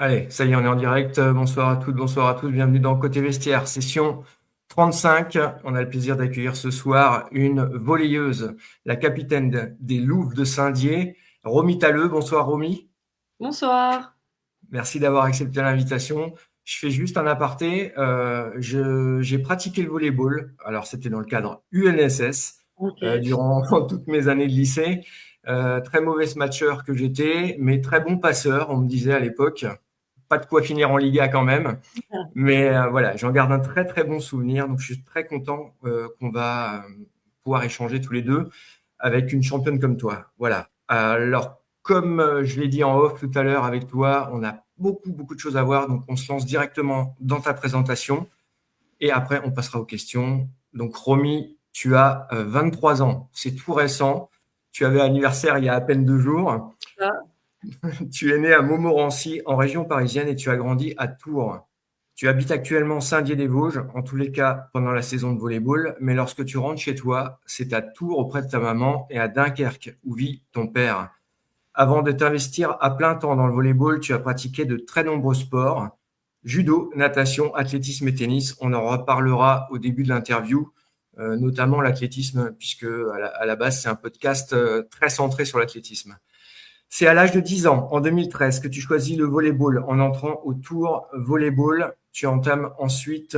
Allez, ça y est, on est en direct. Bonsoir à toutes, bonsoir à tous. Bienvenue dans Côté Vestiaire, session 35. On a le plaisir d'accueillir ce soir une volleyeuse, la capitaine des Louves de Saint-Dié, Romy Talleux. Bonsoir Romy. Bonsoir. Merci d'avoir accepté l'invitation. Je fais juste un aparté. J'ai pratiqué le volleyball. Alors, c'était dans le cadre UNSS Ok. durant toutes mes années de lycée. Très mauvais matcheur que j'étais, mais très bon passeur, on me disait à l'époque. Pas de quoi finir en Liga quand même. Mais voilà, j'en garde un très très bon souvenir. Donc, je suis très content qu'on va pouvoir échanger tous les deux avec une championne comme toi. Voilà. Alors, comme je l'ai dit en off tout à l'heure avec toi, on a beaucoup de choses à voir. Donc, on se lance directement dans ta présentation et après, on passera aux questions. Donc, Romy, tu as 23 ans. C'est tout récent. Tu avais anniversaire il y a à peine 2 jours. Ah, Tu es né à Montmorency, en région parisienne, et tu as grandi à Tours. Tu habites actuellement Saint-Dié-des-Vosges, en tous les cas pendant la saison de volleyball, mais lorsque tu rentres chez toi, c'est à Tours auprès de ta maman et à Dunkerque où vit ton père. Avant de t'investir à plein temps dans le volleyball, tu as pratiqué de très nombreux sports, judo, natation, athlétisme et tennis. On en reparlera au début de l'interview, notamment l'athlétisme, puisque à la base, c'est un podcast très centré sur l'athlétisme. C'est à l'âge de 10 ans, en 2013, que tu choisis le volleyball en entrant au Tour Volleyball. Tu entames ensuite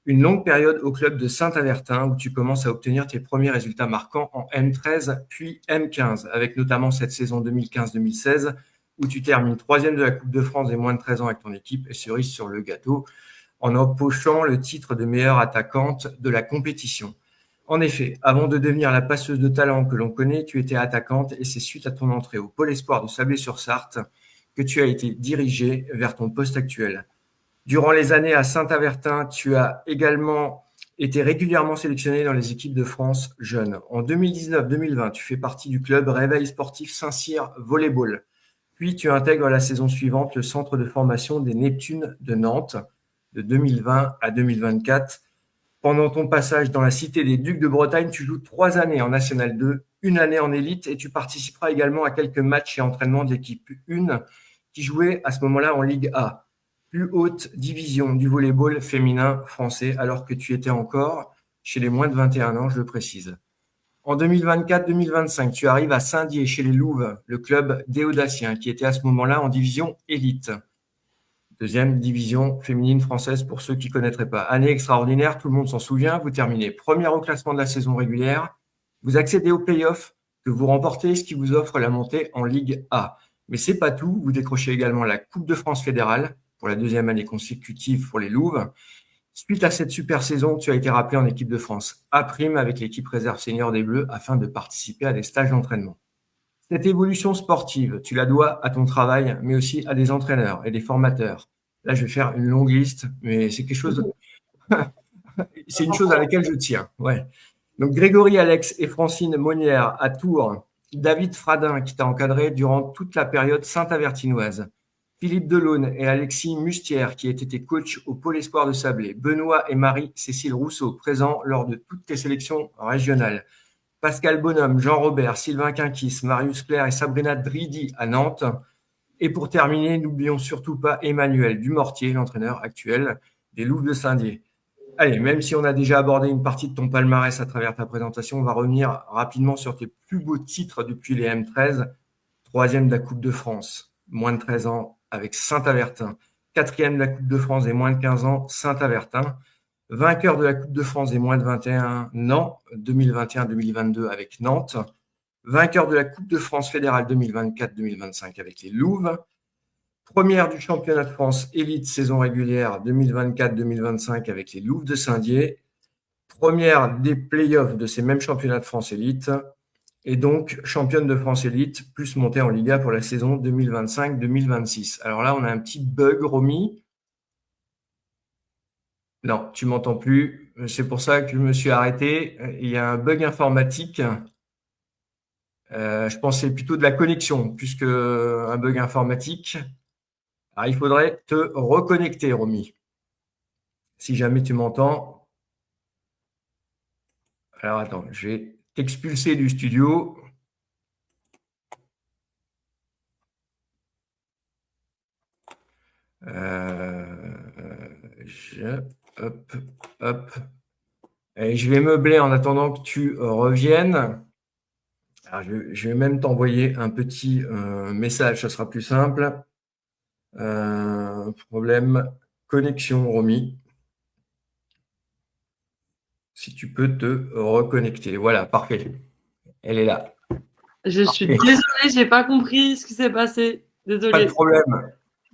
une longue période au club de Saint-Avertin où tu commences à obtenir tes premiers résultats marquants en M13 puis M15, avec notamment cette saison 2015-2016 où tu termines troisième de la Coupe de France des moins de 13 ans avec ton équipe et cerise sur le gâteau en empochant le titre de meilleure attaquante de la compétition. En effet, avant de devenir la passeuse de talent que l'on connaît, tu étais attaquante et c'est suite à ton entrée au Pôle Espoir de Sablé-sur-Sarthe que tu as été dirigée vers ton poste actuel. Durant les années à Saint-Avertin, tu as également été régulièrement sélectionné dans les équipes de France jeunes. En 2019-2020, tu fais partie du club Réveil Sportif Saint-Cyr Volleyball. Puis tu intègres la saison suivante le centre de formation des Neptunes de Nantes de 2020 à 2024. Pendant ton passage dans la cité des Ducs de Bretagne, tu joues 3 années en National 2, une année en élite et tu participeras également à quelques matchs et entraînements d'équipe 1 qui jouaient à ce moment-là en Ligue A, plus haute division du volleyball féminin français, alors que tu étais encore chez les moins de 21 ans, je le précise. En 2024-2025, tu arrives à Saint-Dié chez les Louves, le club des Audaciens, qui était à ce moment-là en division élite. Deuxième division féminine française pour ceux qui ne connaîtraient pas. Année extraordinaire, tout le monde s'en souvient. Vous terminez première au classement de la saison régulière. Vous accédez au play-off que vous remportez, ce qui vous offre la montée en Ligue A. Mais c'est pas tout. Vous décrochez également la Coupe de France fédérale pour la deuxième année consécutive pour les Louves. Suite à cette super saison, tu as été rappelé en équipe de France A' avec l'équipe réserve senior des Bleus afin de participer à des stages d'entraînement. Cette évolution sportive, tu la dois à ton travail, mais aussi à des entraîneurs et des formateurs. Là, je vais faire une longue liste, mais c'est quelque chose, c'est une chose à laquelle je tiens. Ouais. Donc, Grégory Alex et Francine Monnière à Tours, David Fradin qui t'a encadré durant toute la période saint-avertinoise, Philippe Delaune et Alexis Mustière qui étaient tes coachs au Pôle Espoir de Sablé, Benoît et Marie-Cécile Rousseau présents lors de toutes tes sélections régionales, Pascal Bonhomme, Jean Robert, Sylvain Quinquis, Marius Claire et Sabrina Dridi à Nantes. Et pour terminer, n'oublions surtout pas Emmanuel Dumortier, l'entraîneur actuel des Loups de Saint-Dié. Allez, même si on a déjà abordé une partie de ton palmarès à travers ta présentation, on va revenir rapidement sur tes plus beaux titres depuis les M13. Troisième de la Coupe de France, moins de 13 ans avec Saint-Avertin. Quatrième de la Coupe de France des moins de 15 ans, Saint-Avertin. Vainqueur de la Coupe de France des moins de 21 ans, 2021-2022 avec Nantes. Vainqueur de la Coupe de France fédérale 2024-2025 avec les Louves. Première du championnat de France élite saison régulière 2024-2025 avec les Louves de Saint-Dié. Première des playoffs de ces mêmes championnats de France élite. Et donc championne de France élite, plus montée en Liga pour la saison 2025-2026. Alors là, on a un petit bug, Romy. Non, tu m'entends plus. C'est pour ça que je me suis arrêté. Il y a un bug informatique. Je pensais plutôt de la connexion, puisque un bug informatique. Alors, il faudrait te reconnecter, Romy. Si jamais tu m'entends. Alors, attends, je vais t'expulser du studio. Je, hop, hop. Et je vais meubler en attendant que tu reviennes. Alors, je vais même t'envoyer un petit message, ça sera plus simple. Problème connexion, Romy. Si tu peux te reconnecter. Voilà, parfait. Elle est là. Je suis désolée, j'ai pas compris ce qui s'est passé. Pas de Désolée. problème.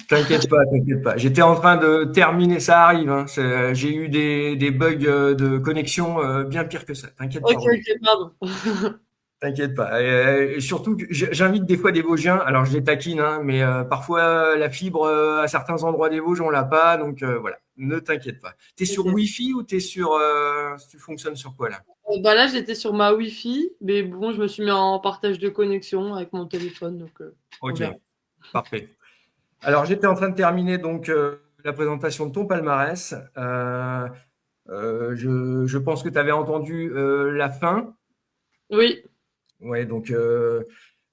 T'inquiète pas, t'inquiète pas. J'étais en train de terminer, ça arrive. Hein. J'ai eu des bugs de connexion bien pire que ça. T'inquiète pas, Ok, Romy. ok, pardon. T'inquiète pas. Et surtout, j'invite des fois des Vosgiens. Alors, je les taquine, hein, mais parfois, la fibre à certains endroits des Vosges, on l'a pas. Donc, voilà. Ne t'inquiète pas. T'es sur Ok. Wi-Fi ou t'es sur. Tu fonctionnes sur quoi, là? Bah là, j'étais sur ma Wi-Fi, mais bon, je me suis mis en partage de connexion avec mon téléphone, donc on Ok, verra. parfait. Alors, j'étais en train de terminer donc la présentation de ton palmarès. Je pense que tu avais entendu la fin. Oui, Ouais, donc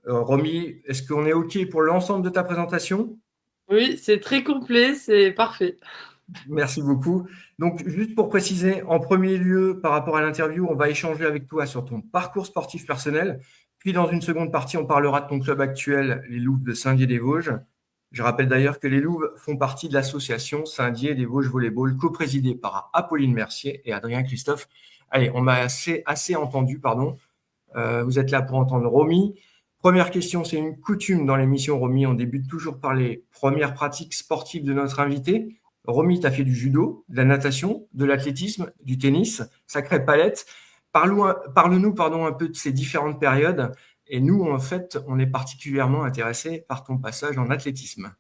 Romy, est-ce qu'on est OK pour l'ensemble de ta présentation? oui, c'est très complet, c'est parfait. Merci beaucoup. Donc, juste pour préciser, en premier lieu, par rapport à l'interview, on va échanger avec toi sur ton parcours sportif personnel. Puis, dans une seconde partie, on parlera de ton club actuel, les Loups de Saint-Dié-des-Vosges. Je rappelle d'ailleurs que les Loups font partie de l'association Saint-Dié-des-Vosges Volleyball, coprésidée par Apolline Mercier et Adrien Christophe. Allez, on m'a assez entendu, pardon. Vous êtes là pour entendre Romy. Première question, c'est une coutume dans l'émission, Romy. On débute toujours par les premières pratiques sportives de notre invité. Romy, tu as fait du judo, de la natation, de l'athlétisme, du tennis, sacrée palette. Parle-nous un peu de ces différentes périodes. Et nous, en fait, on est particulièrement intéressés par ton passage en athlétisme.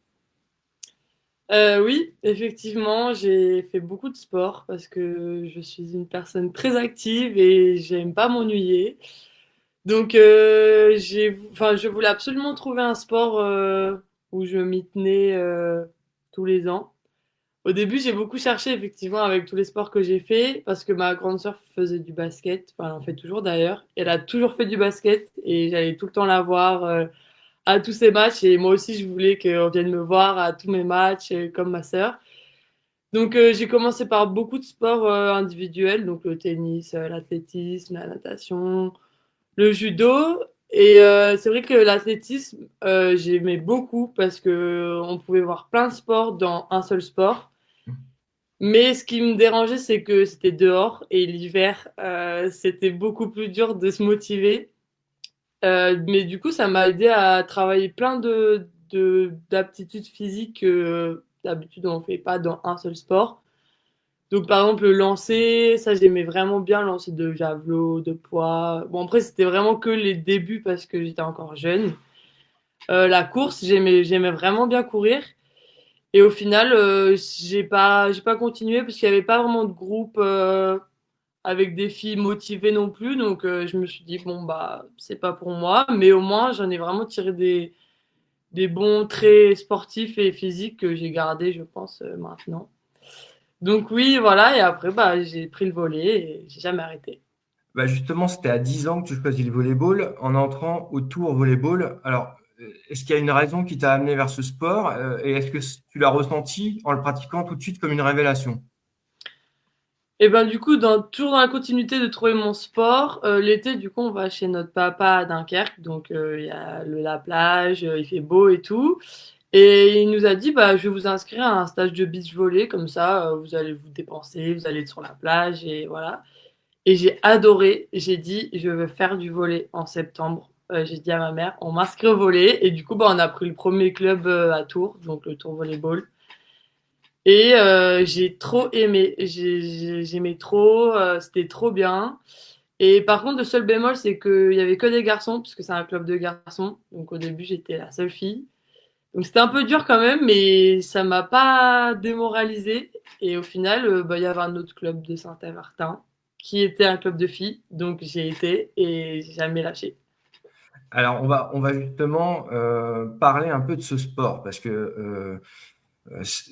Oui, effectivement, j'ai fait beaucoup de sport parce que je suis une personne très active et j'aime pas m'ennuyer. Donc, enfin, je voulais absolument trouver un sport où je m'y tenais tous les ans. Au début, j'ai beaucoup cherché effectivement avec tous les sports que j'ai fait parce que ma grande sœur faisait du basket, enfin elle en fait toujours d'ailleurs. Elle a toujours fait du basket et j'allais tout le temps la voir à tous ses matchs et moi aussi je voulais qu'on vienne me voir à tous mes matchs comme ma sœur. Donc j'ai commencé par beaucoup de sports individuels, donc le tennis, l'athlétisme, la natation, le judo. Et c'est vrai que l'athlétisme, j'aimais beaucoup parce que on pouvait voir plein de sports dans un seul sport. Mais ce qui me dérangeait, c'est que c'était dehors et l'hiver, c'était beaucoup plus dur de se motiver. Mais du coup, ça m'a aidé à travailler plein d'aptitudes physiques que d'habitude on ne fait pas dans un seul sport. Donc, par exemple, le lancer, ça, j'aimais vraiment bien, le lancer de javelot, de poids. Bon, après, c'était vraiment que les débuts parce que j'étais encore jeune. La course, j'aimais vraiment bien courir. Et au final, j'ai pas continué parce qu'il y avait pas vraiment de groupe avec des filles motivées non plus. Donc, je me suis dit, bon, bah, c'est pas pour moi. Mais au moins, j'en ai vraiment tiré des bons traits sportifs et physiques que j'ai gardés, je pense, maintenant. Donc, oui, voilà. Et après, bah, j'ai pris le volet et j'ai jamais arrêté. Bah justement, c'était à 10 ans que tu choisis le volleyball en entrant au Tour Volleyball. Alors, est-ce qu'il y a une raison qui t'a amené vers ce sport et est-ce que tu l'as ressenti en le pratiquant tout de suite comme une révélation? Et ben du coup, toujours dans la continuité de trouver mon sport, l'été, du coup, on va chez notre papa à Dunkerque, donc il y a la plage, il fait beau et tout. Et il nous a dit, bah, je vais vous inscrire à un stage de beach volley, comme ça, vous allez vous dépenser, vous allez être sur la plage et voilà. Et j'ai adoré. J'ai dit, je veux faire du volley en septembre. J'ai dit à ma mère, on m'inscrit au volley. Et du coup, bah, on a pris le premier club à Tours, donc le Tours Volleyball. Et j'ai trop aimé. J'aimais trop. C'était trop bien. Et par contre, le seul bémol, c'est qu'il y avait que des garçons, puisque c'est un club de garçons. Donc au début, j'étais la seule fille. Donc c'était un peu dur quand même, mais ça m'a pas démoralisée. Et au final, bah, il y avait un autre club de Saint-Avertin qui était un club de filles. Donc j'ai été et j'ai jamais lâché. Alors, on va justement parler un peu de ce sport parce que,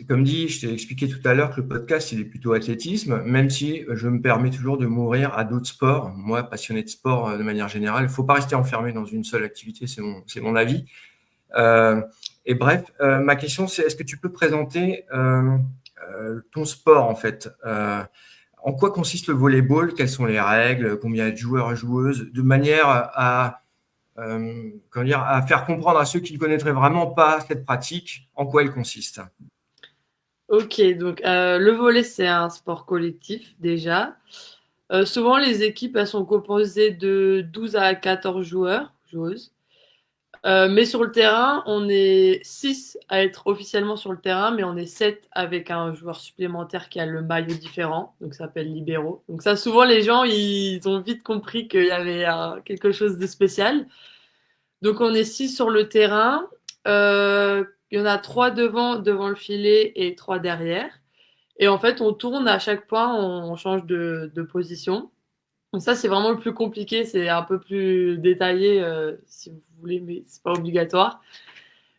comme dit, je t'ai expliqué tout à l'heure que le podcast, il est plutôt athlétisme, même si je me permets toujours de m'ouvrir à d'autres sports. Moi, passionné de sport de manière générale, il ne faut pas rester enfermé dans une seule activité, c'est mon avis. Euh, Et bref, ma question, c'est est-ce que tu peux présenter ton sport, en fait? En quoi consiste le volleyball? Quelles sont les règles? Combien il y a de joueurs et joueuses? De manière comment dire, à faire comprendre à ceux qui ne connaîtraient vraiment pas cette pratique, en quoi elle consiste. Ok, donc le volley, c'est un sport collectif déjà. Souvent, les équipes, elles sont composées de 12 à 14 joueurs, joueuses. Mais sur le terrain, on est 6 à être officiellement sur le terrain, mais on est 7 avec un joueur supplémentaire qui a le maillot différent, donc ça s'appelle libéraux. Donc ça, souvent, les gens, ils ont vite compris qu'il y avait quelque chose de spécial. Donc on est 6 sur le terrain. Il y en a 3 devant le filet et 3 derrière. Et en fait, on tourne à chaque point, on change de position. Donc ça, c'est vraiment le plus compliqué, c'est un peu plus détaillé si vous voulez, mais c'est pas obligatoire.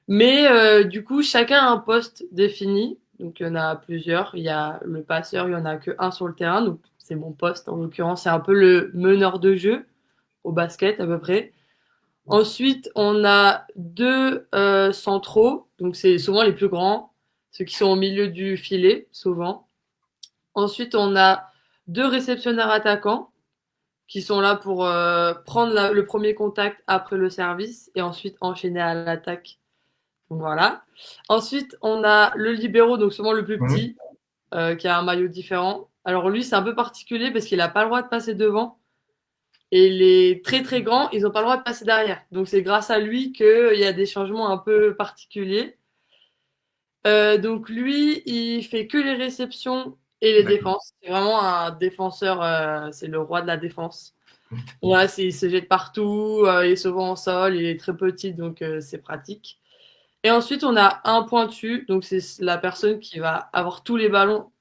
Mais du coup, chacun a un poste défini. Donc il y en a plusieurs. Il y a le passeur, il y en a que un sur le terrain. Donc c'est mon poste en l'occurrence. C'est un peu le meneur de jeu au basket à peu près. Ensuite, on a deux centraux. Donc c'est souvent les plus grands, ceux qui sont au milieu du filet, souvent. Ensuite, on a deux réceptionneurs attaquants qui sont là pour prendre le premier contact après le service et ensuite enchaîner à l'attaque. Donc voilà. Ensuite, on a le libéro, donc souvent le plus Mhm. petit, qui a un maillot différent. Alors lui, c'est un peu particulier parce qu'il n'a pas le droit de passer devant. Et les très très grands, ils n'ont pas le droit de passer derrière. Donc c'est grâce à lui qu'il y a des changements un peu particuliers. Donc lui, il fait que les réceptions et les D'accord. défenses. C'est vraiment un défenseur, c'est le roi de la défense. Ouais, il se jette partout, il est souvent au sol, il est très petit, donc c'est pratique. Et ensuite, on a un pointu, donc c'est la personne qui va avoir tous les ballons,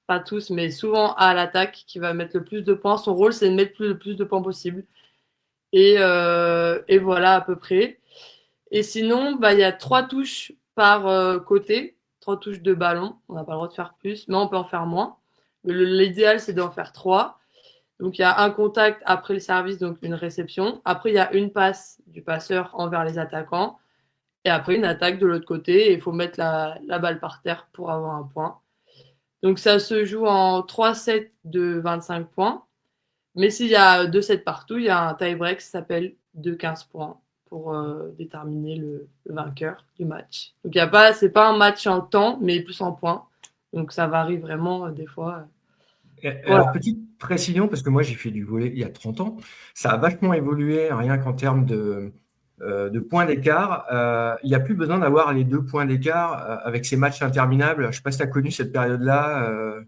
pas tous, mais souvent à l'attaque, qui va mettre le plus de points. Son rôle, c'est de mettre le plus de points possible. Et voilà à peu près. Et sinon, bah, il y a trois touches par côté, trois touches de ballon. On n'a pas le droit de faire plus, mais on peut en faire moins. L'idéal, c'est d'en faire trois. Donc, il y a un contact après le service, donc une réception. Après, il y a une passe du passeur envers les attaquants. Et après, une attaque de l'autre côté. Et il faut mettre la balle par terre pour avoir un point. Donc, ça se joue en 3 sets de 25 points. Mais s'il y a 2 sets partout, il y a un tie-break qui s'appelle de 15 points pour déterminer le vainqueur du match. Donc, c'est pas un match en temps, mais plus en points. Donc, ça varie vraiment des fois. Et Voilà. alors, petite précision, parce que moi j'ai fait du volley il y a 30 ans, ça a vachement évolué, rien qu'en termes de points d'écart. Il n'y a plus besoin d'avoir les 2 points d'écart avec ces matchs interminables. Je ne sais pas si tu as connu cette période-là.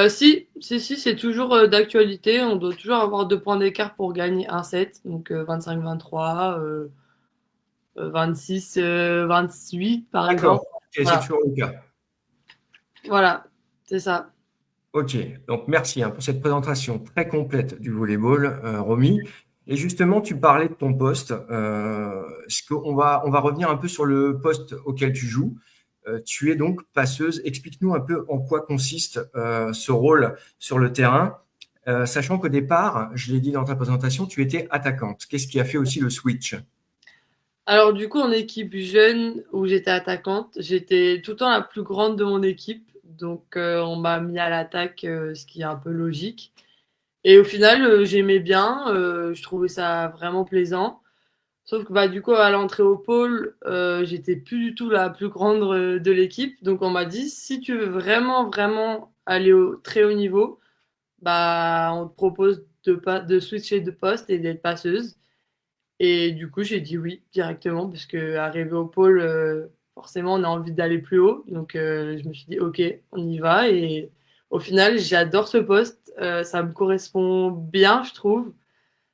Si, c'est toujours d'actualité. On doit toujours avoir 2 points d'écart pour gagner un set. Donc 25-23, 26-28 par D'accord, exemple. ok, c'est Voilà, toujours le cas. voilà, c'est ça. Ok, donc merci pour cette présentation très complète du volleyball, Romy. Et justement, tu parlais de ton poste. On va revenir un peu sur le poste auquel tu joues. Tu es donc passeuse. Explique-nous un peu en quoi consiste ce rôle sur le terrain, sachant qu'au départ, je l'ai dit dans ta présentation, tu étais attaquante. Qu'est-ce qui a fait aussi le switch? Alors du coup, en équipe jeune où j'étais attaquante, j'étais tout le temps la plus grande de mon équipe. Donc on m'a mis à l'attaque, ce qui est un peu logique. Et au final, j'aimais bien, je trouvais ça vraiment plaisant. Sauf que bah, du coup, à l'entrée au pôle, j'étais plus du tout la plus grande de l'équipe. Donc on m'a dit, si tu veux vraiment, vraiment aller au très haut niveau, bah, on te propose de switcher de poste et d'être passeuse. Et du coup, j'ai dit oui directement, parce que arrivé au pôle, forcément, on a envie d'aller plus haut. Donc, je me suis dit, ok, on y va. Et au final, j'adore ce poste. Ça me correspond bien, je trouve,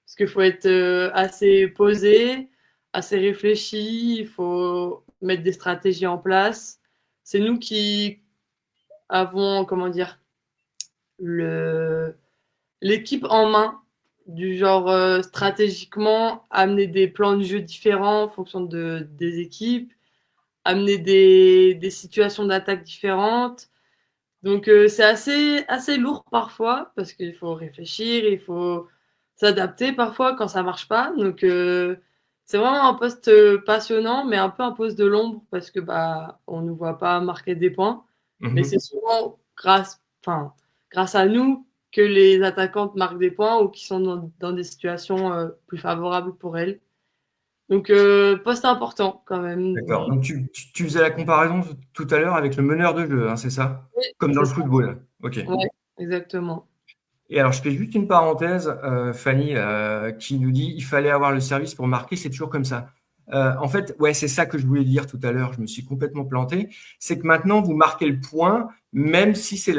parce qu'il faut être assez posé, assez réfléchi. Il faut mettre des stratégies en place. C'est nous qui avons, comment dire, le l'équipe en main, du genre stratégiquement amener des plans de jeu différents en fonction des équipes, amener des situations d'attaque différentes. Donc c'est assez lourd parfois parce qu'il faut réfléchir, il faut s'adapter parfois quand ça marche pas. Donc C'est vraiment un poste passionnant, mais un peu un poste de l'ombre parce que bah on ne voit pas marquer des points. Mais c'est Mhm. souvent grâce à nous que les attaquantes marquent des points ou qui sont dans des situations plus favorables pour elles. Donc poste important quand même. D'accord. Donc, tu faisais la comparaison tout à l'heure avec le meneur de jeu, hein, c'est ça? Oui, Comme dans c'est le ça. football. OK. Ouais, exactement. Et alors, je fais juste une parenthèse, Fanny, qui nous dit il fallait avoir le service pour marquer, c'est toujours comme ça. En fait, ouais, c'est ça que je voulais dire tout à l'heure. Je me suis complètement planté. C'est que maintenant, vous marquez le point, même si c'est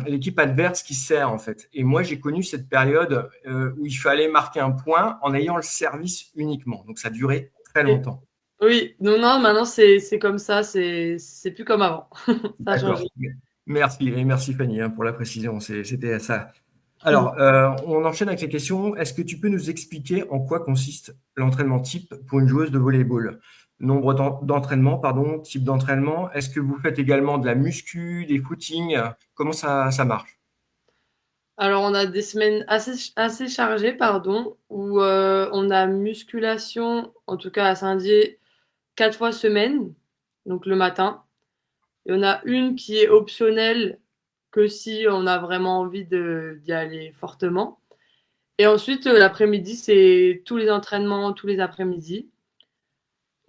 l'équipe adverse qui sert, en fait. Et moi, j'ai connu cette période où il fallait marquer un point en ayant le service uniquement. Donc, ça durait très Et- longtemps. oui, non, non, maintenant c'est comme ça, c'est plus comme avant. Ça a changé. D'accord. Merci, et merci Fanny hein, pour la précision. C'était ça. Alors, on enchaîne avec les questions. Est-ce que tu peux nous expliquer en quoi consiste l'entraînement type pour une joueuse de volleyball? Nombre d'entraînements, pardon, type d'entraînement. Est-ce que vous faites également de la muscu, des footings? Comment ça marche? Alors, on a des semaines assez chargées, pardon, où on a musculation, en tout cas à Saint-Dié, 4 fois semaine, donc le matin. Et on a une qui est optionnelle que si on a vraiment envie d'y aller fortement. Et ensuite, l'après-midi, c'est tous les entraînements, tous les après-midi.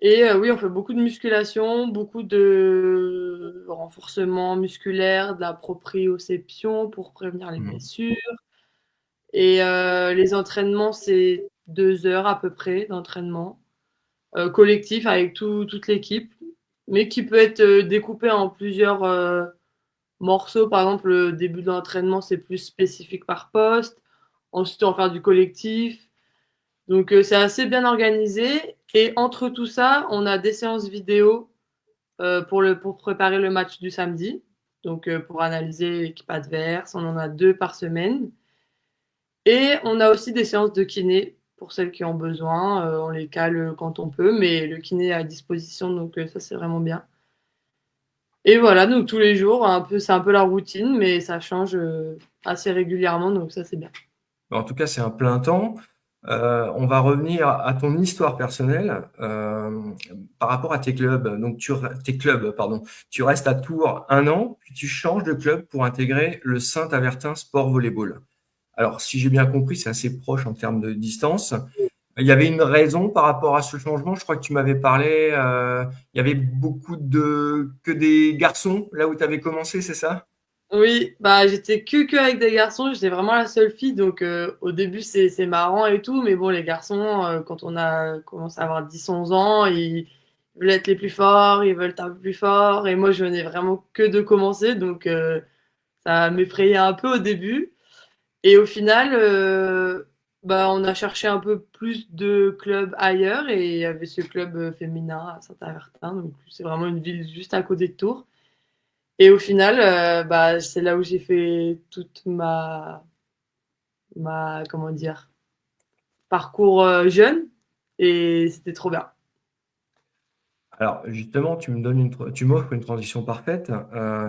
Et oui, on fait beaucoup de musculation, beaucoup de renforcement musculaire, de la proprioception pour prévenir les Mhm. blessures. Et les entraînements, c'est 2 heures à peu près d'entraînement collectif avec toute l'équipe, mais qui peut être découpé en plusieurs morceaux. Par exemple, le début de l'entraînement, c'est plus spécifique par poste. Ensuite, on va faire du collectif. Donc, c'est assez bien organisé. Et entre tout ça, on a des séances vidéo pour préparer le match du samedi. Donc, pour analyser l'équipe adverse, on en a 2 par semaine. Et on a aussi des séances de kiné pour celles qui ont besoin. On les cale quand on peut, mais le kiné est à disposition, donc ça c'est vraiment bien. Et voilà, donc tous les jours, c'est un peu la routine, mais ça change assez régulièrement, donc ça c'est bien. En tout cas, c'est un plein temps. On va revenir à ton histoire personnelle par rapport à tes clubs. Donc, tes clubs, pardon. Tu restes à Tours 1 an, puis tu changes de club pour intégrer le Saint-Avertin Sport Volleyball. Alors, si j'ai bien compris, c'est assez proche en termes de distance. Il y avait une raison par rapport à ce changement. Je crois que tu m'avais parlé. Il y avait beaucoup que des garçons là où tu avais commencé, c'est ça? Oui, bah j'étais que avec des garçons, j'étais vraiment la seule fille, donc au début c'est marrant et tout, mais bon les garçons quand on a commencé à avoir 10 11 ans, ils veulent être les plus forts, ils veulent être un peu plus forts, et moi je venais vraiment que de commencer, donc ça m'effrayait un peu au début. Et au final, bah, on a cherché un peu plus de clubs ailleurs et il y avait ce club féminin à Saint-Avertin, donc c'est vraiment une ville juste à côté de Tours. Et au final, bah, c'est là où j'ai fait toute ma comment dire, parcours jeune et c'était trop bien. Alors justement, tu m'offres une transition parfaite.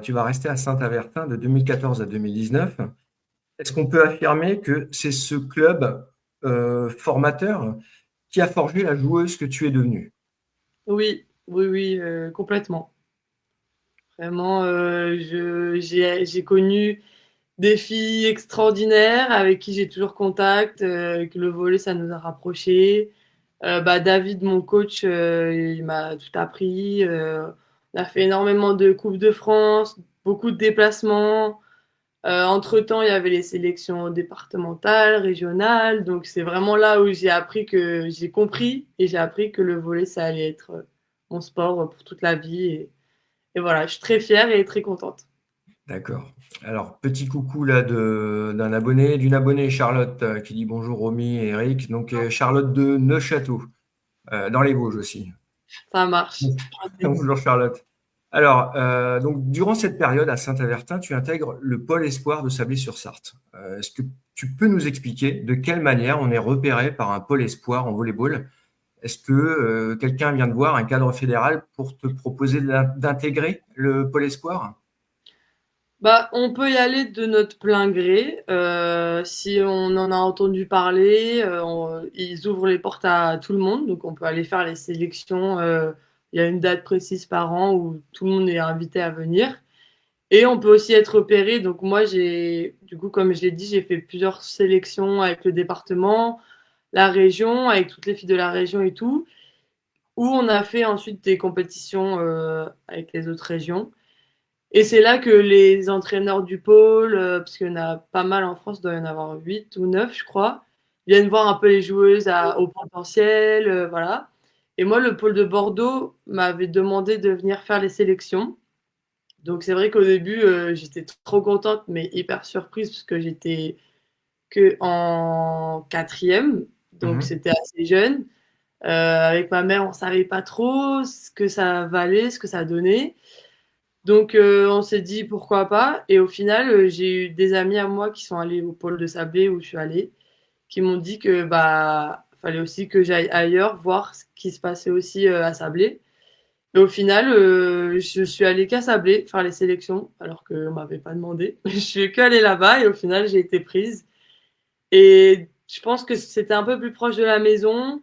Tu vas rester à Saint-Avertin de 2014 à 2019. Est-ce qu'on peut affirmer que c'est ce club formateur qui a forgé la joueuse que tu es devenue? Oui, oui, oui, complètement. Vraiment, j'ai connu des filles extraordinaires avec qui j'ai toujours contact, que le volley, ça nous a rapprochés. Bah, David, mon coach, il m'a tout appris. On a fait énormément de Coupes de France, beaucoup de déplacements. Entre-temps, il y avait les sélections départementales, régionales. Donc, c'est vraiment là où j'ai compris et j'ai appris que le volley, ça allait être mon sport pour toute la vie. Et voilà, je suis très fière et très contente. D'accord. Alors, petit coucou là d'une abonnée Charlotte qui dit bonjour Romy et Eric. Donc Charlotte de Neufchâteau, dans les Vosges aussi. Ça marche. Bonjour Charlotte. Alors, donc durant cette période à Saint-Avertin, tu intègres le pôle espoir de Sablé-sur-Sarthe. Est-ce que tu peux nous expliquer de quelle manière on est repéré par un pôle espoir en volleyball? Est-ce que quelqu'un vient de voir un cadre fédéral pour te proposer d'intégrer le pôle espoir? Bah, on peut y aller de notre plein gré. Si on en a entendu parler, ils ouvrent les portes à tout le monde, donc on peut aller faire les sélections. Il y a une date précise par an où tout le monde est invité à venir. Et on peut aussi être repéré. Donc moi, du coup, comme je l'ai dit, j'ai fait plusieurs sélections avec le département, la région, avec toutes les filles de la région et tout, où on a fait ensuite des compétitions avec les autres régions. Et c'est là que les entraîneurs du pôle, parce qu'il y en a pas mal en France, il doit y en avoir 8 ou 9, je crois, viennent voir un peu les joueuses au potentiel, voilà. Et moi, le pôle de Bordeaux m'avait demandé de venir faire les sélections. Donc c'est vrai qu'au début, j'étais trop contente, mais hyper surprise parce que j'étais que en quatrième, donc Mhm. c'était assez jeune. Avec ma mère, on savait pas trop ce que ça valait, ce que ça donnait. Donc on s'est dit pourquoi pas. Et au final, j'ai eu des amis à moi qui sont allés au pôle de Sablé où je suis allée, qui m'ont dit que bah fallait aussi que j'aille ailleurs voir ce qui se passait aussi à Sablé. Et au final, je suis allée qu'à Sablé faire les sélections, alors qu'on m'avait pas demandé. Je suis qu'allée là-bas et au final, j'ai été prise. Et je pense que c'était un peu plus proche de la maison.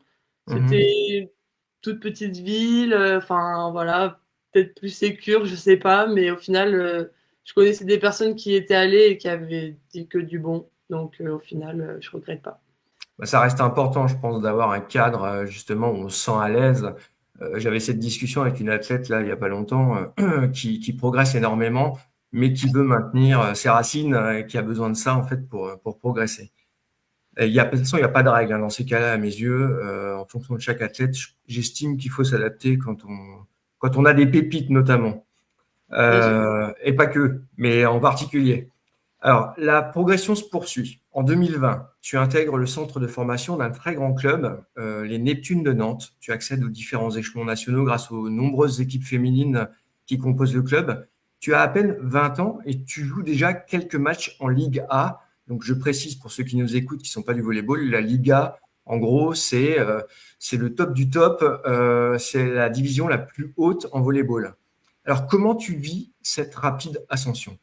Mhm. C'était toute petite ville, enfin voilà, peut-être plus sécure, je sais pas, mais au final, je connaissais des personnes qui étaient allées et qui avaient dit que du bon. Donc au final, je regrette pas. Bah, ça reste important, je pense, d'avoir un cadre justement où on se sent à l'aise. J'avais cette discussion avec une athlète là il y a pas longtemps qui progresse énormément, mais qui veut maintenir ses racines, qui a besoin de ça en fait pour progresser. Et de toute façon, il n'y a pas de règle hein, dans ces cas-là, à mes yeux. En fonction de chaque athlète, j'estime qu'il faut s'adapter quand on a des pépites notamment. Et Et pas que, mais en particulier. Alors, la progression se poursuit. En 2020, tu intègres le centre de formation d'un très grand club, les Neptunes de Nantes. Tu accèdes aux différents échelons nationaux grâce aux nombreuses équipes féminines qui composent le club. Tu as à peine 20 ans et tu joues déjà quelques matchs en Ligue A. Donc, je précise pour ceux qui nous écoutent, qui ne sont pas du volleyball, la Ligue A, en gros, c'est le top du top. C'est la division la plus haute en volleyball. Alors, comment tu vis cette rapide ascension?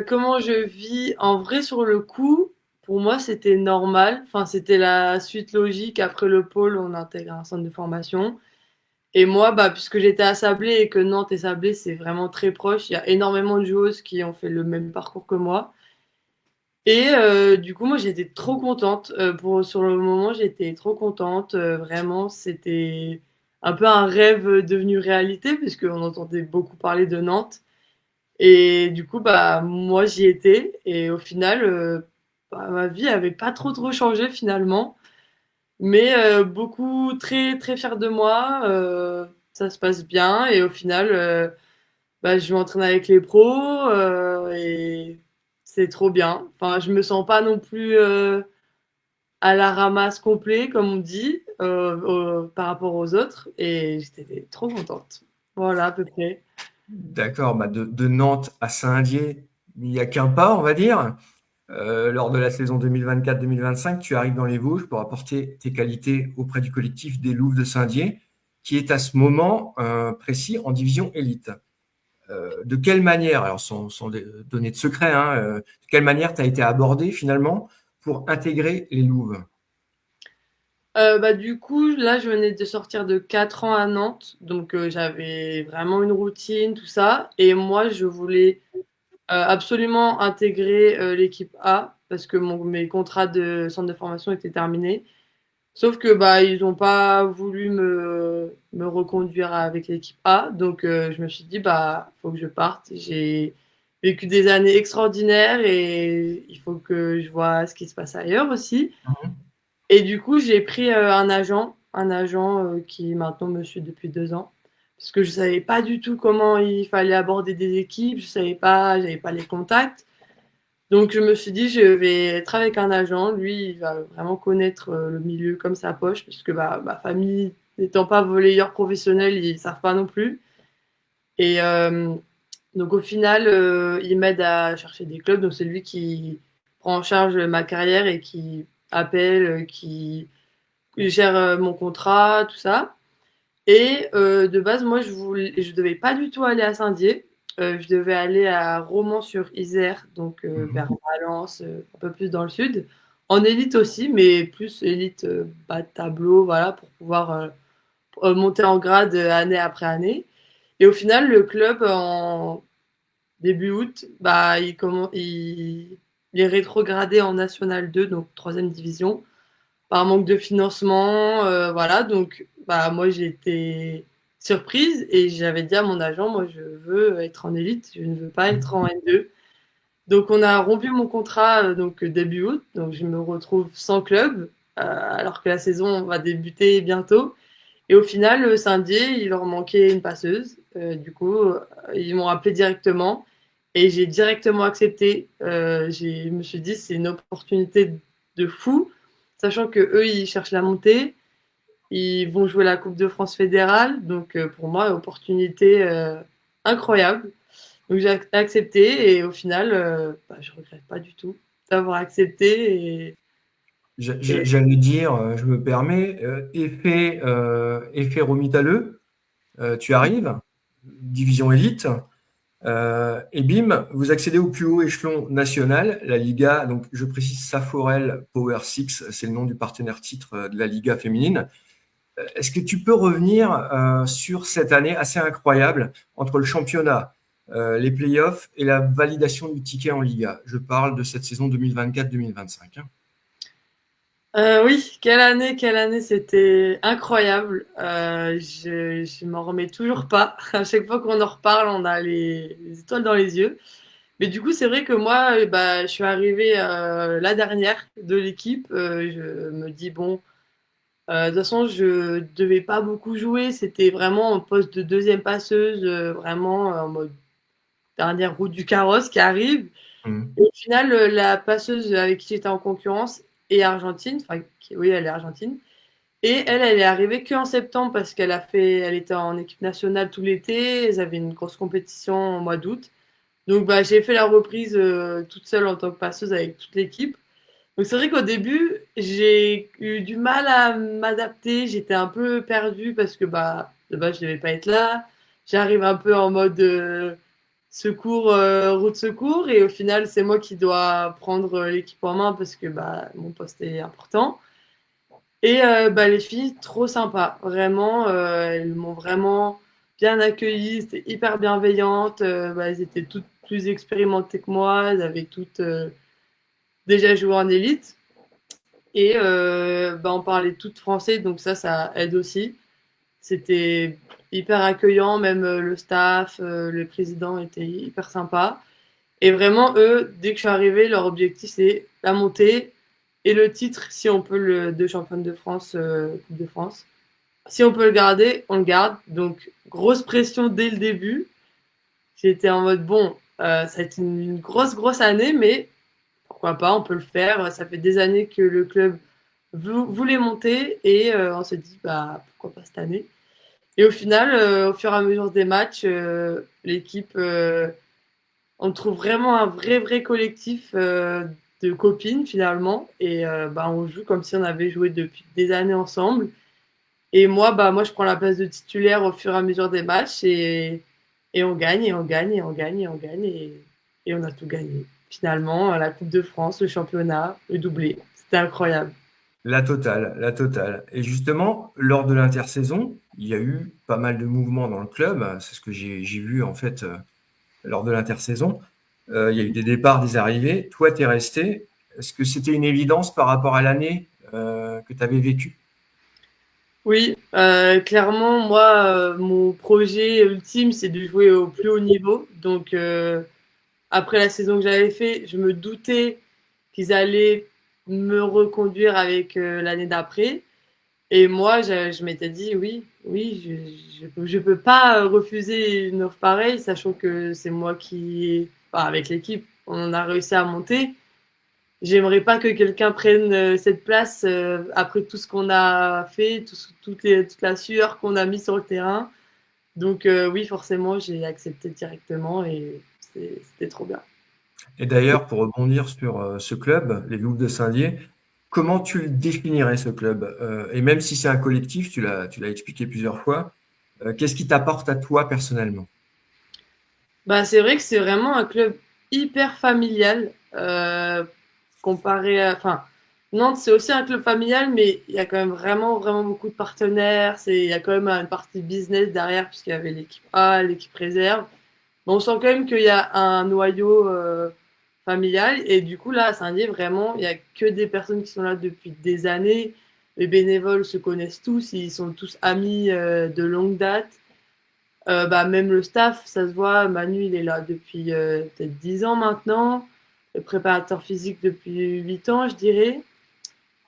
comment je vis? En vrai, sur le coup, pour moi, c'était normal. Enfin, c'était la suite logique. Après le pôle, on intègre un centre de formation. Et moi, bah, puisque j'étais à Sablé et que Nantes et Sablé, c'est vraiment très proche, il y a énormément de joueuses qui ont fait le même parcours que moi. Et du coup, moi, j'étais trop contente. Sur le moment, j'étais trop contente. Vraiment, c'était un peu un rêve devenu réalité, puisqu'on entendait beaucoup parler de Nantes. Et du coup, bah, moi, j'y étais. Et au final, bah, ma vie avait pas trop changé finalement. Mais beaucoup, très, très fière de moi. Ça se passe bien. Et au final, bah, je m'entraîne avec les pros et c'est trop bien. Enfin, je me sens pas non plus à la ramasse complet, comme on dit, par rapport aux autres. Et j'étais trop contente. Voilà, à peu près. D'accord, bah de Nantes à Saint-Dié, il n'y a qu'un pas, on va dire. Lors de la saison 2024-2025, tu arrives dans les Vosges pour apporter tes qualités auprès du collectif des Louves de Saint-Dié, qui est à ce moment précis en division élite. De quelle manière, alors sans donner de secret, hein, de quelle manière tu as été abordé finalement pour intégrer les Louves? Bah, du coup, là, je venais de sortir de 4 ans à Nantes. Donc, j'avais vraiment une routine, tout ça. Et moi, je voulais absolument intégrer l'équipe A parce que mes contrats de centre de formation étaient terminés. Sauf que bah ils ont pas voulu me reconduire avec l'équipe A, donc je me suis dit bah faut que je parte. J'ai vécu des années extraordinaires et il faut que je vois ce qui se passe ailleurs aussi. Et du coup j'ai pris un agent qui maintenant me suit depuis 2 ans, parce que je savais pas du tout comment il fallait aborder des équipes, je savais pas, j'avais pas les contacts. Donc je me suis dit, je vais être avec un agent. Lui, il va vraiment connaître le milieu comme sa poche, puisque bah, ma famille n'étant pas volleyeur professionnel, ils savent pas non plus. Et donc au final, il m'aide à chercher des clubs. Donc c'est lui qui prend en charge ma carrière et qui appelle, qui gère mon contrat, tout ça. Et de base, moi, je devais pas du tout aller à Saint-Dié. je devais aller à Romans-sur-Isère, donc vers Mhm. Valence, un peu plus dans le sud. En élite aussi, mais plus élite bas de tableau, voilà, pour pouvoir monter en grade année après année. Et au final, le club, en début août, bah, il est rétrogradé en National 2, donc troisième division, par manque de financement. Voilà, donc bah, moi j'ai été surprise et j'avais dit à mon agent, moi je veux être en élite, je ne veux pas être en N2. Donc on a rompu mon contrat donc début août, donc je me retrouve sans club alors que la saison va débuter bientôt. Et au final, Saint-Dié, il leur manquait une passeuse. Du coup, ils m'ont appelé directement et j'ai directement accepté. Je me suis dit, c'est une opportunité de fou, sachant que eux, ils cherchent la montée. Ils vont jouer la Coupe de France fédérale. Donc, pour moi, opportunité incroyable. Donc, j'ai accepté et au final, bah, je regrette pas du tout d'avoir accepté. Et J'allais dire, je me permets, effet Romitaleux, tu arrives, division élite, et bim, vous accédez au plus haut échelon national, la Liga. Donc, je précise Saforel Power Six, c'est le nom du partenaire titre de la Liga féminine. Est-ce que tu peux revenir sur cette année assez incroyable entre le championnat, les playoffs et la validation du ticket en Liga? Je parle de cette saison 2024-2025. Oui, quelle année, c'était incroyable. Je m'en remets toujours pas. À chaque fois qu'on en reparle, on a les étoiles dans les yeux. Mais du coup, c'est vrai que moi, bah, je suis arrivée la dernière de l'équipe. Je me dis, bon, de toute façon, je devais pas beaucoup jouer. C'était vraiment en poste de deuxième passeuse, vraiment en mode dernière roue du carrosse qui arrive. Mhm. Et au final, la passeuse avec qui j'étais en concurrence est argentine. Enfin, oui, elle est argentine. Et elle est arrivée qu'en septembre parce elle était en équipe nationale tout l'été. Elles avaient une grosse compétition au mois d'août. Donc, bah, j'ai fait la reprise toute seule en tant que passeuse avec toute l'équipe. Donc, c'est vrai qu'au début, j'ai eu du mal à m'adapter. J'étais un peu perdue parce que, bah, de base, je devais pas être là. J'arrive un peu en mode secours, route secours. Et au final, c'est moi qui dois prendre l'équipe en main parce que, bah, mon poste est important. Et bah, les filles, trop sympas. Vraiment, elles m'ont vraiment bien accueillie. C'était hyper bienveillante. Bah, elles étaient toutes plus expérimentées que moi. Elles avaient toutes déjà joué en élite. Et bah, on parlait toutes français, donc ça aide aussi. C'était hyper accueillant, même le staff, le président était hyper sympa. Et vraiment, eux, dès que je suis arrivée, leur objectif, c'est la montée et le titre, si on peut, de championne de France, Coupe de France. Si on peut le garder, on le garde. Donc, grosse pression dès le début. J'étais en mode, bon, ça va être une grosse, grosse année, mais pourquoi pas, on peut le faire. Ça fait des années que le club voulait monter et on se dit, bah, pourquoi pas cette année. Et au final, au fur et à mesure des matchs, l'équipe, on trouve vraiment un vrai, vrai collectif de copines finalement. Et bah, on joue comme si on avait joué depuis des années ensemble. Et moi, bah, moi, je prends la place de titulaire au fur et à mesure des matchs et on gagne, et on gagne, et on gagne, et on gagne, et on a tout gagné. Finalement, la Coupe de France, le championnat, le doublé. C'était incroyable. La totale, la totale. Et justement, lors de l'intersaison, il y a eu pas mal de mouvements dans le club. C'est ce que j'ai vu en fait lors de l'intersaison. Il y a eu des départs, des arrivées. Toi, tu es resté. Est-ce que c'était une évidence par rapport à l'année que tu avais vécue? Oui, clairement, moi, mon projet ultime, c'est de jouer au plus haut niveau. Donc, après la saison que j'avais fait, je me doutais qu'ils allaient me reconduire avec l'année d'après. Et moi, je m'étais dit, oui, oui, je peux pas refuser une offre pareille, sachant que c'est moi qui, enfin, avec l'équipe, on a réussi à monter. J'aimerais pas que quelqu'un prenne cette place après tout ce qu'on a fait, toute la sueur qu'on a mis sur le terrain. Donc oui, forcément, j'ai accepté directement et c'était trop bien. Et d'ailleurs, pour rebondir sur ce club, les Loups de Saint-Dié, comment tu le définirais ce club? Et même si c'est un collectif, tu l'as expliqué plusieurs fois, qu'est-ce qui t'apporte à toi personnellement? Bah, c'est vrai que c'est vraiment un club hyper familial, comparé à, enfin, Nantes, c'est aussi un club familial, mais il y a quand même vraiment, vraiment beaucoup de partenaires. Il y a quand même une partie business derrière, puisqu'il y avait l'équipe A, l'équipe réserve. Mais on sent quand même qu'il y a un noyau familial. Et du coup, là, à Saint-Dié, vraiment, il y a que des personnes qui sont là depuis des années. Les bénévoles se connaissent tous, ils sont tous amis de longue date. Bah, même le staff, ça se voit. Manu, il est là depuis peut-être 10 ans maintenant. Le préparateur physique depuis 8 ans, je dirais.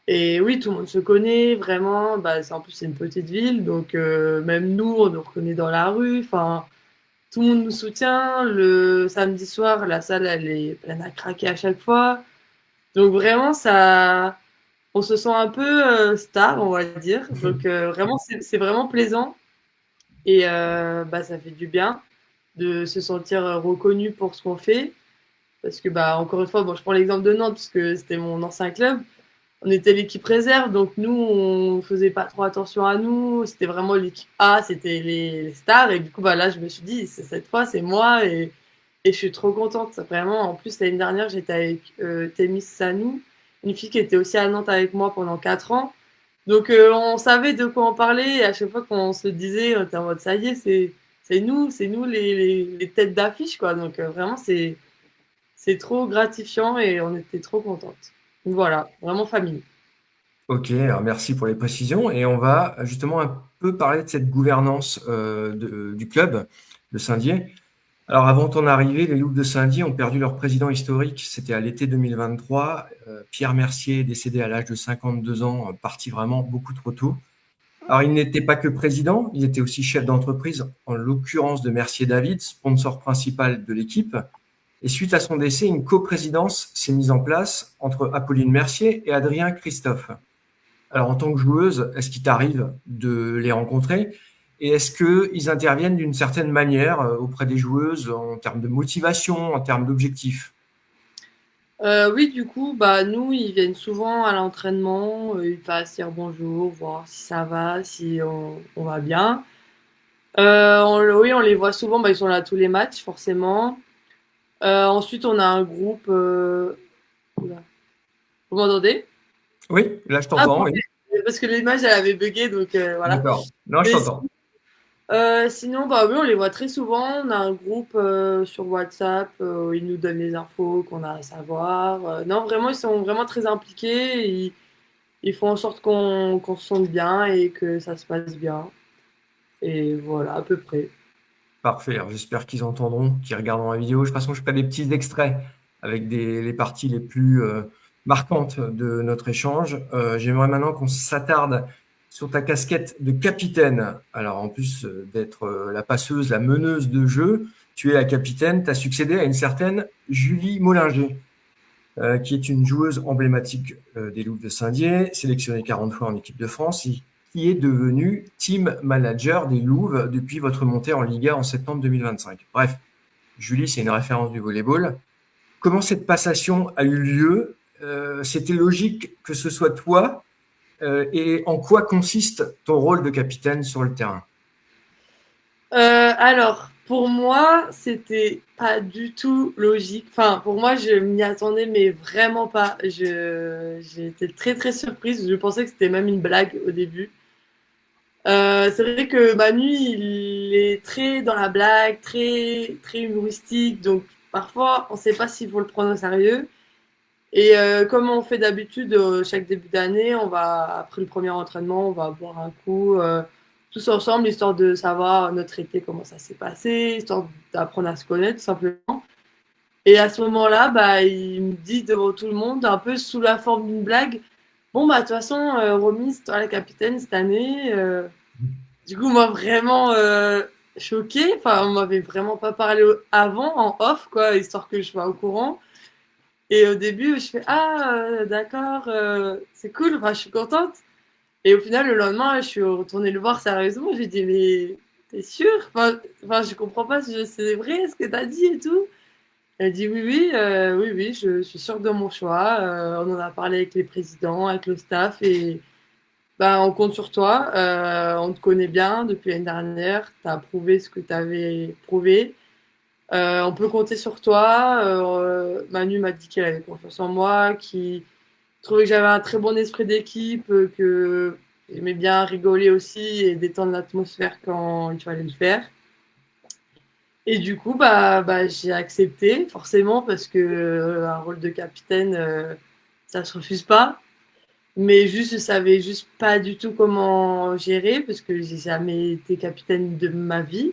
Et oui, tout le monde se connaît vraiment. Bah, en plus, c'est une petite ville. Donc, même nous, on nous reconnaît dans la rue. Enfin, tout le monde nous soutient. Le samedi soir, la salle, elle est pleine à craquer à chaque fois. Donc, vraiment, ça, on se sent un peu star, on va dire. Donc, vraiment, c'est vraiment plaisant. Et bah, ça fait du bien de se sentir reconnu pour ce qu'on fait. Parce que, bah, encore une fois, bon, je prends l'exemple de Nantes, parce que c'était mon ancien club. On était l'équipe réserve, donc nous, on faisait pas trop attention à nous. C'était vraiment l'équipe A, c'était les stars. Et du coup, bah, là, je me suis dit, cette fois, c'est moi. Et je suis trop contente. Vraiment, en plus, l'année dernière, j'étais avec Thémis Sanou, une fille qui était aussi à Nantes avec moi pendant 4 ans. Donc, on savait de quoi on parlait. Et à chaque fois qu'on se disait, on était en mode, ça y est, c'est nous les têtes d'affiche, quoi. Donc, vraiment, c'est trop gratifiant et on était trop contentes. Donc, voilà, vraiment famille. Ok, alors merci pour les précisions. Et on va justement un peu parler de cette gouvernance du club de Saint-Dié. Alors avant ton arrivée, les Loups de Saint-Dié ont perdu leur président historique. C'était à l'été 2023. Pierre Mercier est décédé à l'âge de 52 ans, parti vraiment beaucoup trop tôt. Alors il n'était pas que président, il était aussi chef d'entreprise, en l'occurrence de Mercier David, sponsor principal de l'équipe. Et suite à son décès, une coprésidence s'est mise en place entre Apolline Mercier et Adrien Christophe. Alors, en tant que joueuse, est-ce qu'il t'arrive de les rencontrer? Et est-ce qu'ils interviennent d'une certaine manière auprès des joueuses en termes de motivation, en termes d'objectifs? Oui, du coup, bah, nous, ils viennent souvent à l'entraînement, ils passent dire bonjour, voir si ça va, si on va bien. Oui, on les voit souvent, bah, ils sont là à tous les matchs, forcément. Ensuite, on a un groupe. Oula. Vous m'entendez? Oui, là je Ah, t'entends, bon, oui. parce que l'image, elle avait bugué, donc voilà. D'accord. Non, je Mais t'entends. sinon, bah oui, on les voit très souvent. On a un groupe sur WhatsApp où ils nous donnent les infos qu'on a à savoir. Non, vraiment, ils sont vraiment très impliqués. Ils font en sorte qu'on se sente bien et que ça se passe bien. Et voilà, à peu près. Parfait. Alors, j'espère qu'ils entendront, qu'ils regarderont la vidéo. De toute façon, je ferai des petits extraits avec les parties les plus marquantes de notre échange. J'aimerais maintenant qu'on s'attarde sur ta casquette de capitaine. Alors, en plus d'être la passeuse, la meneuse de jeu, tu es la capitaine. Tu as succédé à une certaine Julie Mollinger, qui est une joueuse emblématique des Loups de Saint-Dié, sélectionnée 40 fois en équipe de France et qui est devenue team manager des Louves depuis votre montée en Liga en septembre 2025. Bref, Julie, c'est une référence du volleyball. Comment cette passation a eu lieu? C'était logique que ce soit toi, et en quoi consiste ton rôle de capitaine sur le terrain? Alors, pour moi, c'était pas du tout logique. Enfin, pour moi, je m'y attendais, mais vraiment pas. J'ai été très très surprise. Je pensais que c'était même une blague au début. C'est vrai que Manu, il est très dans la blague, très très humoristique, donc parfois on sait pas s'il faut le prendre au sérieux. Et comme on fait d'habitude, chaque début d'année, on va après le premier entraînement, on va boire un coup tous ensemble, histoire de savoir notre été comment ça s'est passé, histoire d'apprendre à se connaître tout simplement. Et à ce moment-là, bah, il me dit devant tout le monde, un peu sous la forme d'une blague, bon bah de toute façon, Romy, c'est toi la capitaine cette année. Du coup, moi, vraiment choquée. Enfin, on m'avait vraiment pas parlé avant, en off, quoi, histoire que je sois au courant. Et au début, je fais ah, d'accord, c'est cool, enfin, je suis contente. Et au final, le lendemain, je suis retournée le voir sérieusement. J'ai dit, mais t'es sûre? Enfin, je comprends pas si c'est vrai ce que t'as dit et tout. Elle dit, oui, oui, oui, oui, je suis sûre de mon choix. On en a parlé avec les présidents, avec le staff et. Bah, on compte sur toi. On te connaît bien depuis l'année dernière. Tu as prouvé ce que tu avais prouvé. On peut compter sur toi. Manu m'a dit qu'elle avait confiance en moi, qu'il trouvait que j'avais un très bon esprit d'équipe, que j'aimais bien rigoler aussi et détendre l'atmosphère quand il fallait le faire. Et du coup, j'ai accepté, forcément, parce que un rôle de capitaine, ça se refuse pas. Mais juste, je savais juste pas du tout comment gérer, parce que j'ai jamais été capitaine de ma vie.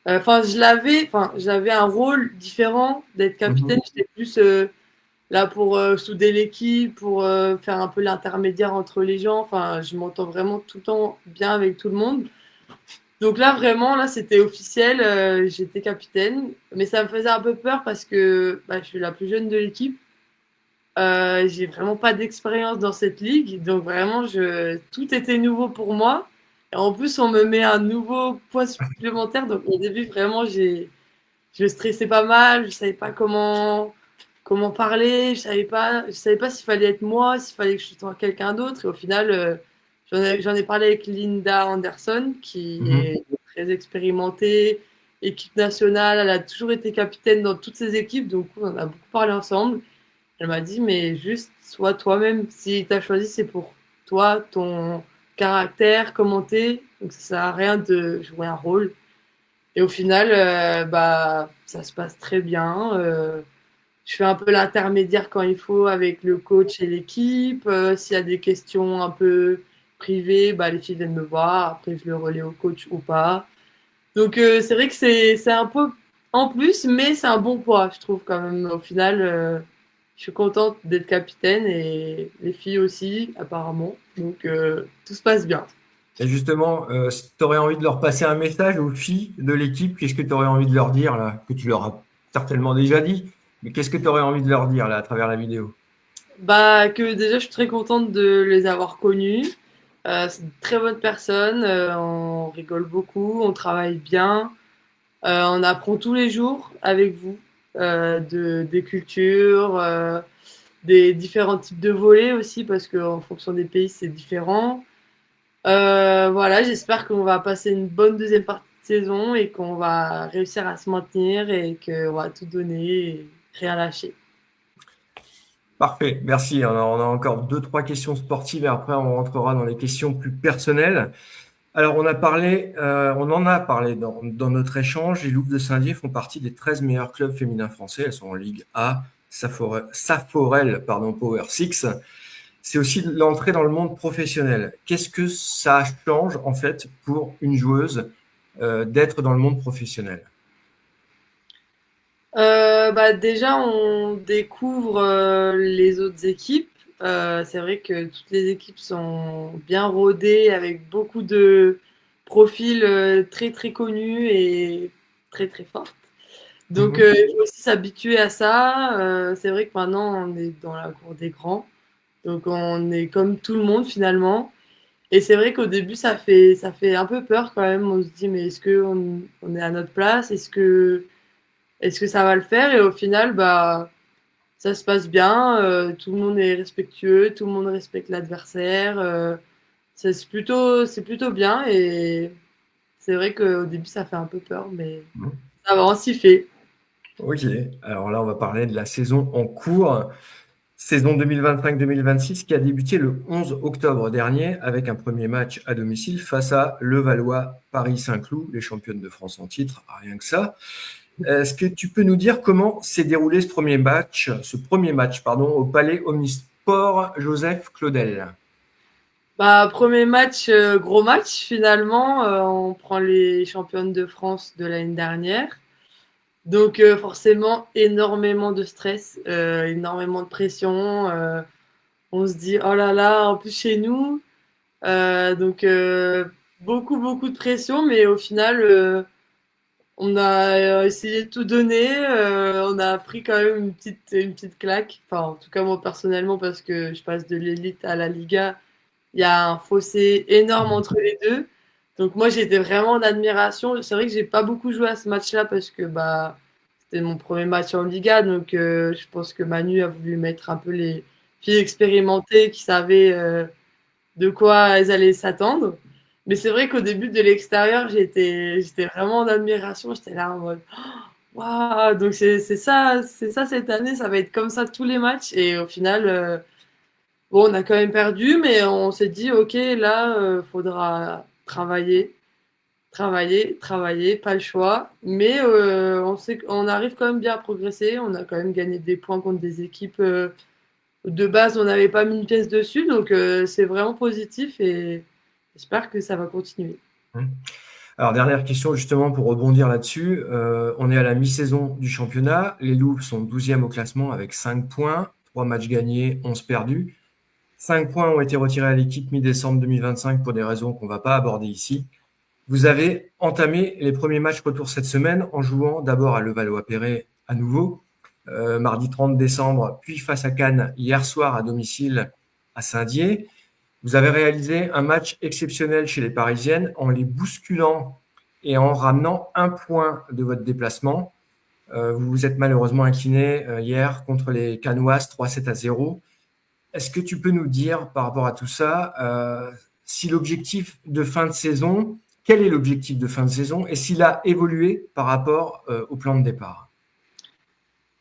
J'avais un rôle différent d'être capitaine. Mhm. J'étais plus là pour souder l'équipe, pour faire un peu l'intermédiaire entre les gens. Enfin, je m'entends vraiment tout le temps bien avec tout le monde. Donc là, vraiment, là, c'était officiel. J'étais capitaine, mais ça me faisait un peu peur parce que je suis la plus jeune de l'équipe. J'ai vraiment pas d'expérience dans cette ligue, donc vraiment, tout était nouveau pour moi. Et en plus, on me met un nouveau poids supplémentaire. Donc au début, vraiment, je stressais pas mal. Je savais pas comment parler. Je savais pas s'il fallait être moi, s'il fallait que je sois quelqu'un d'autre. Et au final, j'en ai parlé avec Linda Anderson, qui Mhm. est très expérimentée, équipe nationale. Elle a toujours été capitaine dans toutes ses équipes, donc on a beaucoup parlé ensemble. Elle m'a dit, mais juste sois toi-même. Si tu as choisi, c'est pour toi, ton caractère, comment t'es. Donc ça sert à rien de jouer un rôle. Et au final, ça se passe très bien. Je fais un peu l'intermédiaire quand il faut avec le coach et l'équipe. S'il y a des questions un peu privées, les filles viennent me voir. Après, je le relais au coach ou pas. Donc, c'est vrai que c'est un peu en plus, mais c'est un bon poids, je trouve, quand même. Au final, je suis contente d'être capitaine et les filles aussi, apparemment. Donc, tout se passe bien. Et justement, tu aurais envie de leur passer un message aux filles de l'équipe, qu'est-ce que tu aurais envie de leur dire là, que tu leur as certainement déjà dit, mais qu'est-ce que tu aurais envie de leur dire là à travers la vidéo? Que déjà, je suis très contente de les avoir connues. C'est de très bonnes personnes. On rigole beaucoup, on travaille bien. On apprend tous les jours avec vous des cultures, des différents types de volets aussi, parce qu'en fonction des pays, c'est différent. Voilà, j'espère qu'on va passer une bonne deuxième partie de saison et qu'on va réussir à se maintenir et qu'on va tout donner et rien lâcher. Parfait, merci. On a encore deux, trois questions sportives et après on rentrera dans les questions plus personnelles. Alors on en a parlé dans notre échange. Les Loups de Saint-Dié font partie des 13 meilleurs clubs féminins français. Elles sont en Ligue A, Saforel, pardon, Power 6. C'est aussi l'entrée dans le monde professionnel. Qu'est-ce que ça change en fait pour une joueuse d'être dans le monde professionnel? Déjà, on découvre les autres équipes. C'est vrai que toutes les équipes sont bien rodées avec beaucoup de profils très très connus et très très forts. Donc, Mhm. il faut aussi s'habituer à ça. C'est vrai que maintenant, on est dans la cour des grands. Donc, on est comme tout le monde finalement. Et c'est vrai qu'au début, ça fait un peu peur quand même. On se dit, mais est-ce qu'on est à notre place? Est-ce que ça va le faire? Et au final, ça se passe bien. Tout le monde est respectueux, tout le monde respecte l'adversaire. C'est plutôt bien. Et c'est vrai qu'au début, ça fait un peu peur, mais ça va, on s'y fait. Ok, alors là on va parler de la saison en cours, saison 2025-2026 qui a débuté le 11 octobre dernier avec un premier match à domicile face à Levallois Paris-Saint-Cloud, les championnes de France en titre, rien que ça. Est-ce que tu peux nous dire comment s'est déroulé ce premier match, pardon, au Palais Omnisport Joseph Claudel? Premier match, gros match finalement. On prend les championnes de France de l'année dernière. Donc forcément, énormément de stress, énormément de pression. On se dit, oh là là, en plus chez nous. Donc beaucoup, beaucoup de pression, mais au final, on a essayé de tout donner. On a pris quand même une petite claque. Enfin, en tout cas, moi personnellement, parce que je passe de l'élite à la Liga. Il y a un fossé énorme entre les deux. Donc moi, j'étais vraiment en admiration. C'est vrai que j'ai pas beaucoup joué à ce match-là parce que c'était mon premier match en Liga. Donc je pense que Manu a voulu mettre un peu les filles expérimentées qui savaient de quoi elles allaient s'attendre. Mais c'est vrai qu'au début de l'extérieur, j'étais vraiment en admiration. J'étais là en mode Waouh, donc c'est ça cette année, ça va être comme ça tous les matchs. Et au final, bon, on a quand même perdu, mais on s'est dit, ok, là, faudra travailler, travailler, travailler, pas le choix. Mais on sait qu'on arrive quand même bien à progresser. On a quand même gagné des points contre des équipes de base, on n'avait pas mis une pièce dessus, donc c'est vraiment positif et j'espère que ça va continuer. Mmh. Alors, dernière question, justement, pour rebondir là-dessus. On est à la mi-saison du championnat. Les Loups sont 12e au classement avec 5 points, 3 matchs gagnés, 11 perdus. 5 points ont été retirés à l'équipe mi-décembre 2025 pour des raisons qu'on ne va pas aborder ici. Vous avez entamé les premiers matchs retour cette semaine en jouant d'abord à Levallois-Perret à nouveau, mardi 30 décembre, puis face à Cannes hier soir à domicile à Saint-Dié. Vous avez réalisé un match exceptionnel chez les Parisiennes en les bousculant et en ramenant un point de votre déplacement. Vous vous êtes malheureusement incliné hier contre les Cannoises 3-7-0. Est-ce que tu peux nous dire par rapport à tout ça, si l'objectif de fin de saison, quel est l'objectif de fin de saison et s'il a évolué par rapport au plan de départ?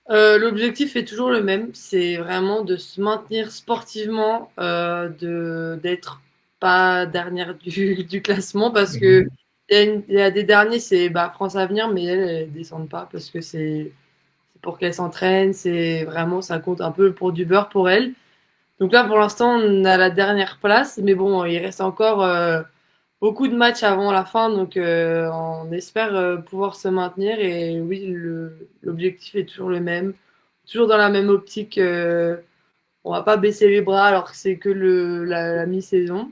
L'objectif est toujours le même, c'est vraiment de se maintenir sportivement, d'être pas dernière du classement parce que Mhm. il y a des derniers, c'est bah, France Avenir, mais elles descendent pas parce que c'est pour qu'elles s'entraînent, c'est vraiment, ça compte un peu pour du beurre pour elles. Donc là, pour l'instant, on a la dernière place, mais bon, il reste encore beaucoup de matchs avant la fin, donc on espère pouvoir se maintenir. Et oui, l'objectif est toujours le même, toujours dans la même optique. On va pas baisser les bras alors que c'est que la mi-saison.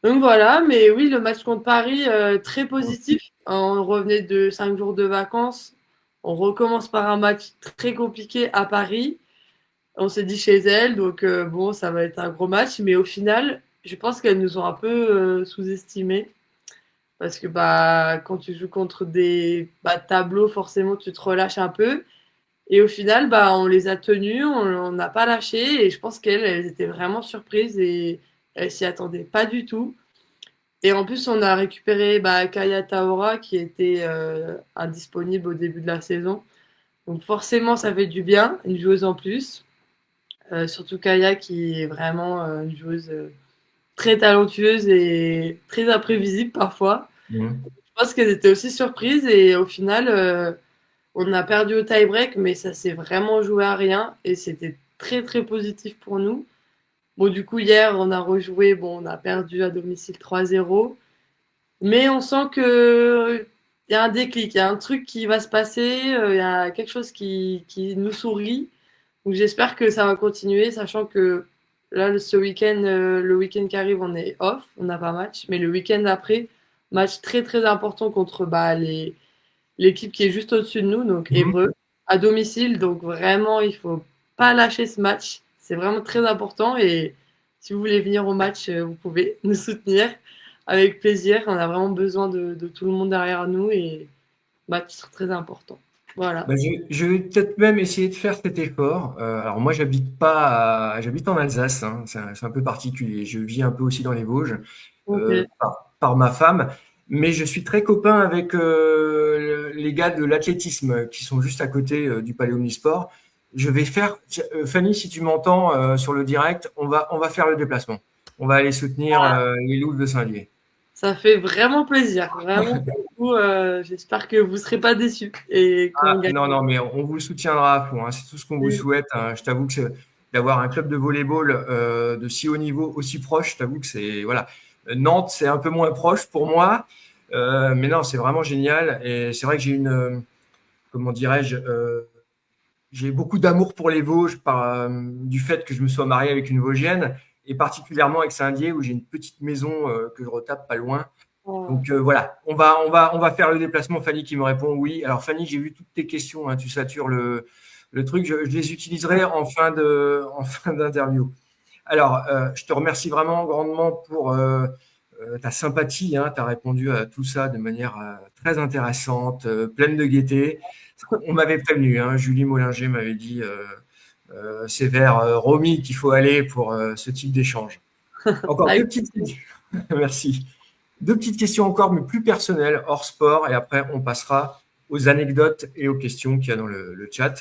Donc voilà, mais oui, le match contre Paris, très positif. On revenait de 5 jours de vacances. On recommence par un match très compliqué à Paris. On s'est dit chez elles, donc bon, ça va être un gros match, mais au final, je pense qu'elles nous ont un peu sous-estimés parce que bah quand tu joues contre des tableaux, forcément tu te relâches un peu. Et au final, bah on les a tenus, on n'a pas lâché, et je pense qu'elles étaient vraiment surprises et elles s'y attendaient pas du tout. Et en plus, on a récupéré Kaya Taora qui était indisponible au début de la saison. Donc forcément, ça fait du bien, une joueuse en plus. Surtout Kaya qui est vraiment une joueuse très talentueuse et très imprévisible parfois. Mhm. Je pense qu'elles étaient aussi surprises et au final, on a perdu au tie-break, mais ça s'est vraiment joué à rien et c'était très très positif pour nous. Bon, du coup, hier, on a rejoué, bon, on a perdu à domicile 3-0, mais on sent que il y a un déclic, il y a un truc qui va se passer, il y a quelque chose qui nous sourit. Donc j'espère que ça va continuer, sachant que là, ce week-end, le week-end qui arrive, on est off, on n'a pas match, mais le week-end après, match très très important contre l'équipe qui est juste au-dessus de nous, donc Mhm. Évreux, à domicile. Donc vraiment, il faut pas lâcher ce match. C'est vraiment très important. Et si vous voulez venir au match, vous pouvez nous soutenir avec plaisir. On a vraiment besoin de tout le monde derrière nous et match très important. Voilà. Bah, je vais peut-être même essayer de faire cet effort. Alors moi, j'habite en Alsace, hein, c'est un peu particulier. Je vis un peu aussi dans les Vosges Ok. par ma femme, mais je suis très copain avec les gars de l'athlétisme qui sont juste à côté du Palais Omnisport. Je vais faire, Fanny, si tu m'entends sur le direct, on va faire le déplacement. On va aller soutenir les Loups de Saint-Lié. Ça fait vraiment plaisir, vraiment pour le coup, j'espère que vous ne serez pas déçus et qu'on Ah, gagne. non, non, mais on vous soutiendra à fond, hein. C'est tout ce qu'on vous souhaite, hein. Je t'avoue que d'avoir un club de volleyball de si haut niveau, aussi proche, je t'avoue que c'est voilà. Nantes, c'est un peu moins proche pour moi, mais non, c'est vraiment génial. Et c'est vrai que j'ai comment dirais-je, j'ai beaucoup d'amour pour les Vosges du fait que je me sois marié avec une Vosgienne et particulièrement avec Saint-Dié où j'ai une petite maison que je retape pas loin. Donc voilà, on va faire le déplacement. Fanny qui me répond oui. Alors Fanny, j'ai vu toutes tes questions, hein, tu satures le truc. Je les utiliserai en fin d'interview. Alors, je te remercie vraiment grandement pour ta sympathie. Hein, tu as répondu à tout ça de manière très intéressante, pleine de gaieté. On m'avait prévenu, hein, Julie Mollinger m'avait dit c'est vers Romy qu'il faut aller pour ce type d'échange. Encore deux Avec petites questions. Merci. Deux petites questions encore, mais plus personnelles, hors sport, et après on passera aux anecdotes et aux questions qu'il y a dans le chat.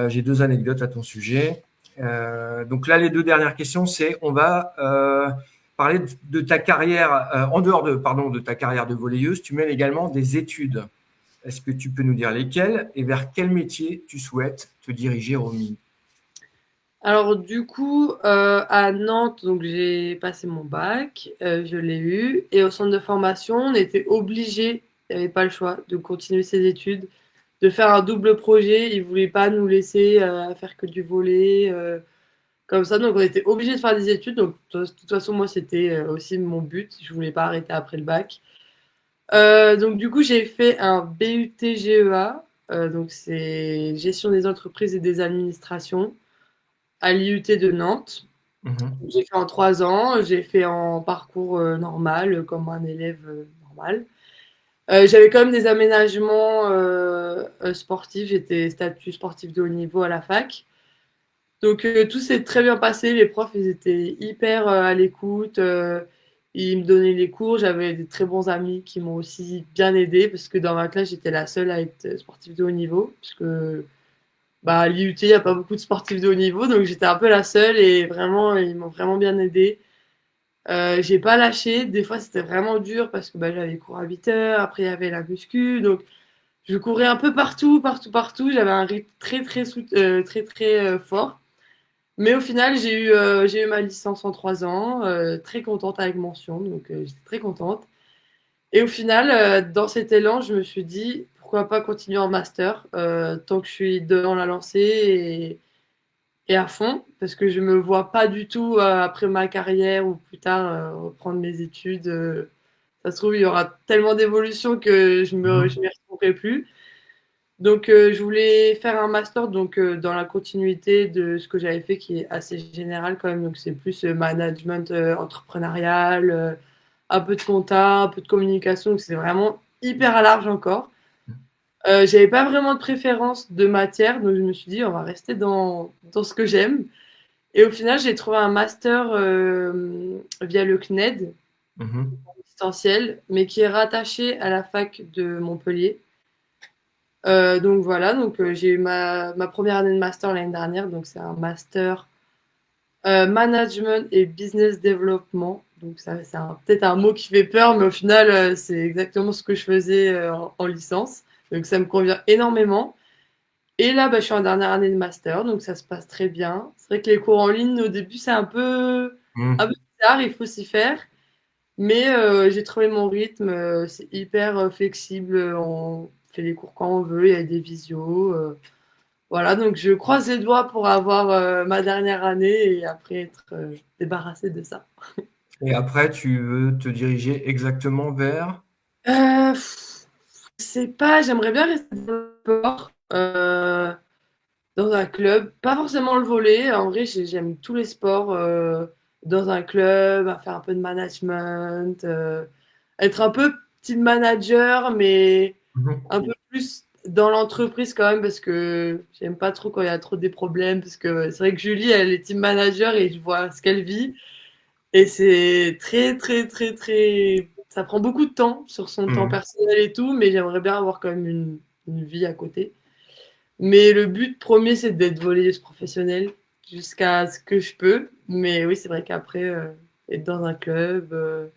J'ai 2 anecdotes à ton sujet. Donc là, les 2 dernières questions, c'est on va parler de ta carrière, en dehors de ta carrière de volleyeuse, tu mènes également des études. Est-ce que tu peux nous dire lesquelles et vers quel métier tu souhaites te diriger, Romy? Alors du coup, à Nantes, donc j'ai passé mon bac, je l'ai eu, et au centre de formation, on était obligé, il n'y avait pas le choix, de continuer ses études, de faire un double projet. Ils voulaient pas nous laisser faire que du volley, comme ça, donc on était obligé de faire des études. Donc de toute façon, moi, c'était aussi mon but. Je voulais pas arrêter après le bac. Donc du coup, j'ai fait un BUT GEA, donc c'est gestion des entreprises et des administrations à l'IUT de Nantes. Mhm. J'ai fait en 3 ans, j'ai fait en parcours normal, comme un élève normal. J'avais quand même des aménagements sportifs, j'étais statut sportif de haut niveau à la fac. Donc tout s'est très bien passé, les profs ils étaient hyper à l'écoute, ils me donnaient les cours, j'avais des très bons amis qui m'ont aussi bien aidé parce que dans ma classe j'étais la seule à être sportive de haut niveau, puisque bah, à l'IUT il n'y a pas beaucoup de sportifs de haut niveau, donc j'étais un peu la seule et vraiment ils m'ont vraiment bien aidé. J'ai pas lâché, des fois c'était vraiment dur parce que bah, j'avais cours à 8 heures, après il y avait la muscu, donc je courais un peu partout, partout, partout, j'avais un rythme très fort. Mais au final, j'ai eu ma licence en 3 ans, très contente avec mention, donc j'étais très contente. Et au final, dans cet élan, je me suis dit, pourquoi pas continuer en master, tant que je suis dans la lancée et à fond, parce que je me vois pas du tout, après ma carrière ou plus tard, reprendre mes études. Ça se trouve, il y aura tellement d'évolution que je Mhm. m'y retrouverai plus. Donc, je voulais faire un master donc, dans la continuité de ce que j'avais fait, qui est assez général quand même. Donc, c'est plus management entrepreneurial, un peu de compta, un peu de communication. Donc, c'est vraiment hyper à large encore. J'avais pas vraiment de préférence de matière, donc je me suis dit, on va rester dans ce que j'aime. Et au final, j'ai trouvé un master via le CNED, Mhm. distanciel, mais qui est rattaché à la fac de Montpellier. Donc voilà, donc j'ai eu ma première année de master l'année dernière, donc c'est un master management et business development. Donc ça, c'est peut-être un mot qui fait peur, mais au final, c'est exactement ce que je faisais en licence. Donc ça me convient énormément. Et là, bah, je suis en dernière année de master, donc ça se passe très bien. C'est vrai que les cours en ligne, au début, c'est un peu Mhm. bizarre, il faut s'y faire. Mais j'ai trouvé mon rythme, c'est hyper flexible, on fait les cours quand on veut, il y a des visios. Voilà, donc je croise les doigts pour avoir ma dernière année et après être débarrassée de ça. Et après, tu veux te diriger exactement vers? Euh, je sais pas, j'aimerais bien rester dans le sport, dans un club, pas forcément le volley. En vrai, j'aime tous les sports, dans un club, à faire un peu de management, être un peu team manager, mais Mhm. un peu plus dans l'entreprise quand même parce que j'aime pas trop quand il y a trop des problèmes parce que c'est vrai que Julie elle est team manager et je vois ce qu'elle vit et c'est très ça prend beaucoup de temps sur son temps Mhm. personnel et tout, mais j'aimerais bien avoir quand même une vie à côté. Mais le but premier c'est d'être volleyeuse professionnelle jusqu'à ce que je peux, mais oui c'est vrai qu'après être dans un club,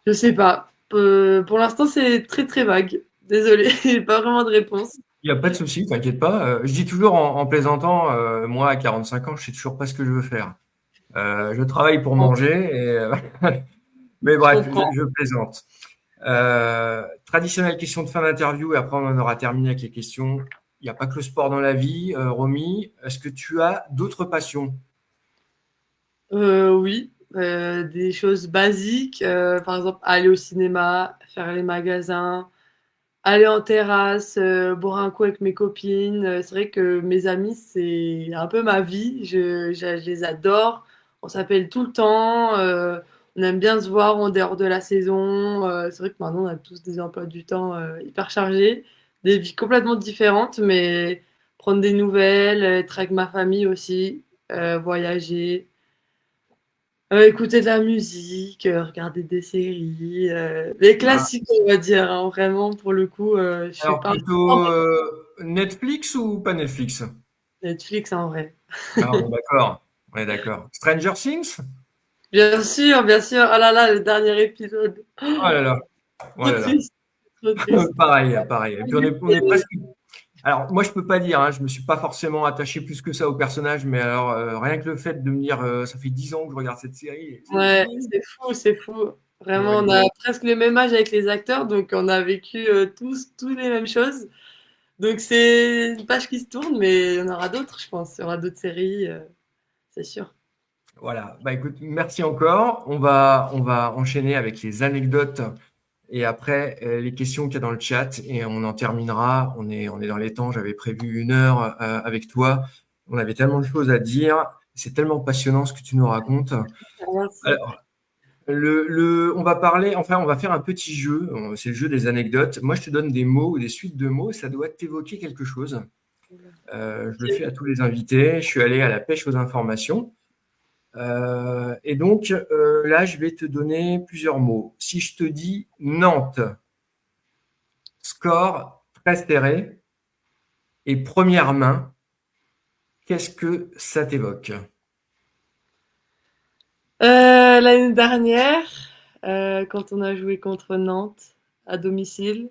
je sais pas. Pour l'instant c'est très vague, désolée. J'ai pas vraiment de réponse. Il n'y a pas de souci, t'inquiète pas. Je dis toujours en plaisantant, moi à 45 ans, je sais toujours pas ce que je veux faire. Je travaille pour manger, mais Je bref, comprends. je plaisante. Traditionnelle question de fin d'interview, et après on en aura terminé avec les questions. Il n'y a pas que le sport dans la vie. Romy, est-ce que tu as d'autres passions? Oui, des choses basiques, par exemple aller au cinéma, faire les magasins, aller en terrasse, boire un coup avec mes copines. C'est vrai que mes amis, c'est un peu ma vie. Je les adore. On s'appelle tout le temps. On aime bien se voir en dehors de la saison. C'est vrai que maintenant, on a tous des emplois du temps hyper chargés, des vies complètement différentes, mais prendre des nouvelles, être avec ma famille aussi, voyager. Écouter de la musique, regarder des séries, les Ah, classiques, on va dire, hein, vraiment pour le coup, je fais alors pas plutôt Netflix ou pas Netflix? Netflix en vrai. Ah bon, d'accord. Ouais, d'accord. Stranger Things? Bien sûr, bien sûr. Oh là là, le dernier épisode. Oh là là, oh Trop là là. triste, trop triste. Pareil, pareil. Et puis on est presque. Alors moi je peux pas dire, hein, je me suis pas forcément attaché plus que ça au personnage, mais alors rien que le fait de me dire, ça fait 10 ans que je regarde cette série, et c'est Ouais, fou. c'est fou, c'est fou. On Vraiment, on a rigole. presque le même âge avec les acteurs, donc on a vécu tous les mêmes choses. Donc c'est une page qui se tourne, mais il y en aura d'autres, je pense. Il y aura d'autres séries, c'est sûr. Voilà. Bah écoute, merci encore. On va enchaîner avec les anecdotes et après les questions qu'il y a dans le chat et on en terminera. On est dans les temps. J'avais prévu 1 heure avec toi. On avait tellement de choses à dire. C'est tellement passionnant ce que tu nous racontes. Merci. Alors, on va parler, enfin, on va faire un petit jeu. C'est le jeu des anecdotes. Moi, je te donne des mots ou des suites de mots. Ça doit t'évoquer quelque chose. Je le fais à tous les invités. Je suis allé à la pêche aux informations. Et donc, là, je vais te donner plusieurs mots. Si je te dis Nantes, score très serré et première main, qu'est-ce que ça t'évoque? L'année dernière, quand on a joué contre Nantes à domicile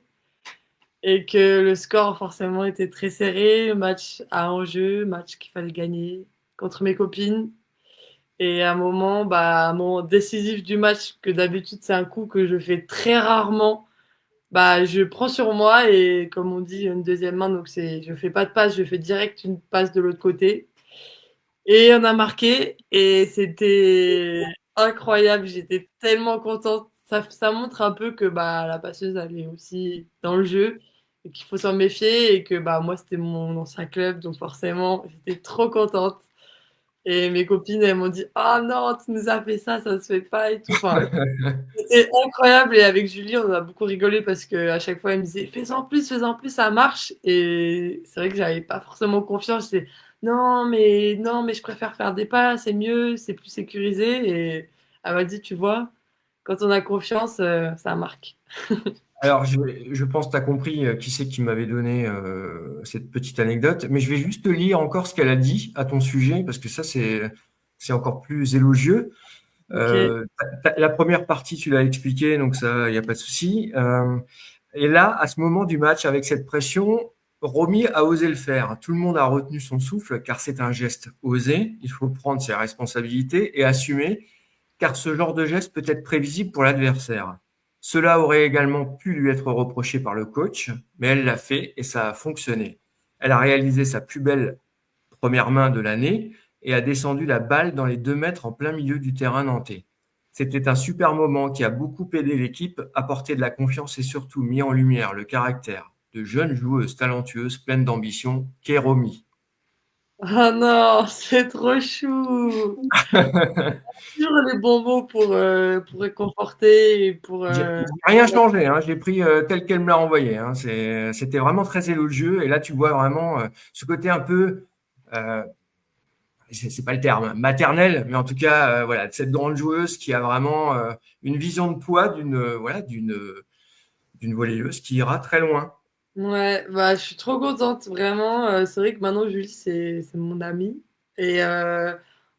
et que le score forcément était très serré, match à enjeu, match qu'il fallait gagner contre mes copines. Et à un moment, bah, un moment décisif du match, que d'habitude c'est un coup que je fais très rarement, bah, je prends sur moi et comme on dit, une deuxième main, donc je fais pas de passe, je fais direct une passe de l'autre côté. Et on a marqué et c'était incroyable. J'étais tellement contente. Ça montre un peu que bah, la passeuse, elle est aussi dans le jeu et qu'il faut s'en méfier et que bah, moi, c'était mon ancien club. Donc forcément, j'étais trop contente. Et mes copines, elles m'ont dit, «Ah non, tu nous as fait ça se fait pas et tout.» Enfin, c'était incroyable. Et avec Julie, on a beaucoup rigolé parce qu'à chaque fois, elle me disait, fais-en plus, ça marche. Et c'est vrai que j'avais pas forcément confiance. J'étais, non, mais je préfère faire des pas, c'est mieux, c'est plus sécurisé. Et elle m'a dit, tu vois, quand on a confiance, ça marque. Alors, je pense que tu as compris qui c'est qui m'avait donné cette petite anecdote, mais je vais juste te lire encore ce qu'elle a dit à ton sujet, parce que ça, c'est encore plus élogieux. Ok. La première partie, tu l'as expliqué, donc ça, il n'y a pas de souci. Et là, à ce moment du match, avec cette pression, Romy a osé le faire. Tout le monde a retenu son souffle, car c'est un geste osé. Il faut prendre ses responsabilités et assumer, car ce genre de geste peut être prévisible pour l'adversaire. Cela aurait également pu lui être reproché par le coach, mais elle l'a fait et ça a fonctionné. Elle a réalisé sa plus belle première main de l'année et a descendu la balle dans les 2 mètres en plein milieu du terrain nantais. C'était un super moment qui a beaucoup aidé l'équipe, apporté de la confiance et surtout mis en lumière le caractère de jeune joueuse talentueuse pleine d'ambition qu'est Romy. Ah non, c'est trop chou. Toujours les bons mots pour réconforter et pour. J'ai rien changé, hein, j'ai pris tel qu'elle me l'a envoyé, hein. C'était vraiment très élogieux et là tu vois vraiment ce côté un peu, euh, c'est pas le terme, maternel, mais en tout cas, voilà, cette grande joueuse qui a vraiment une vision de poids voilà, d'une volleyeuse qui ira très loin. Ouais, bah, je suis trop contente, vraiment. C'est vrai que maintenant, Julie, c'est mon amie. Et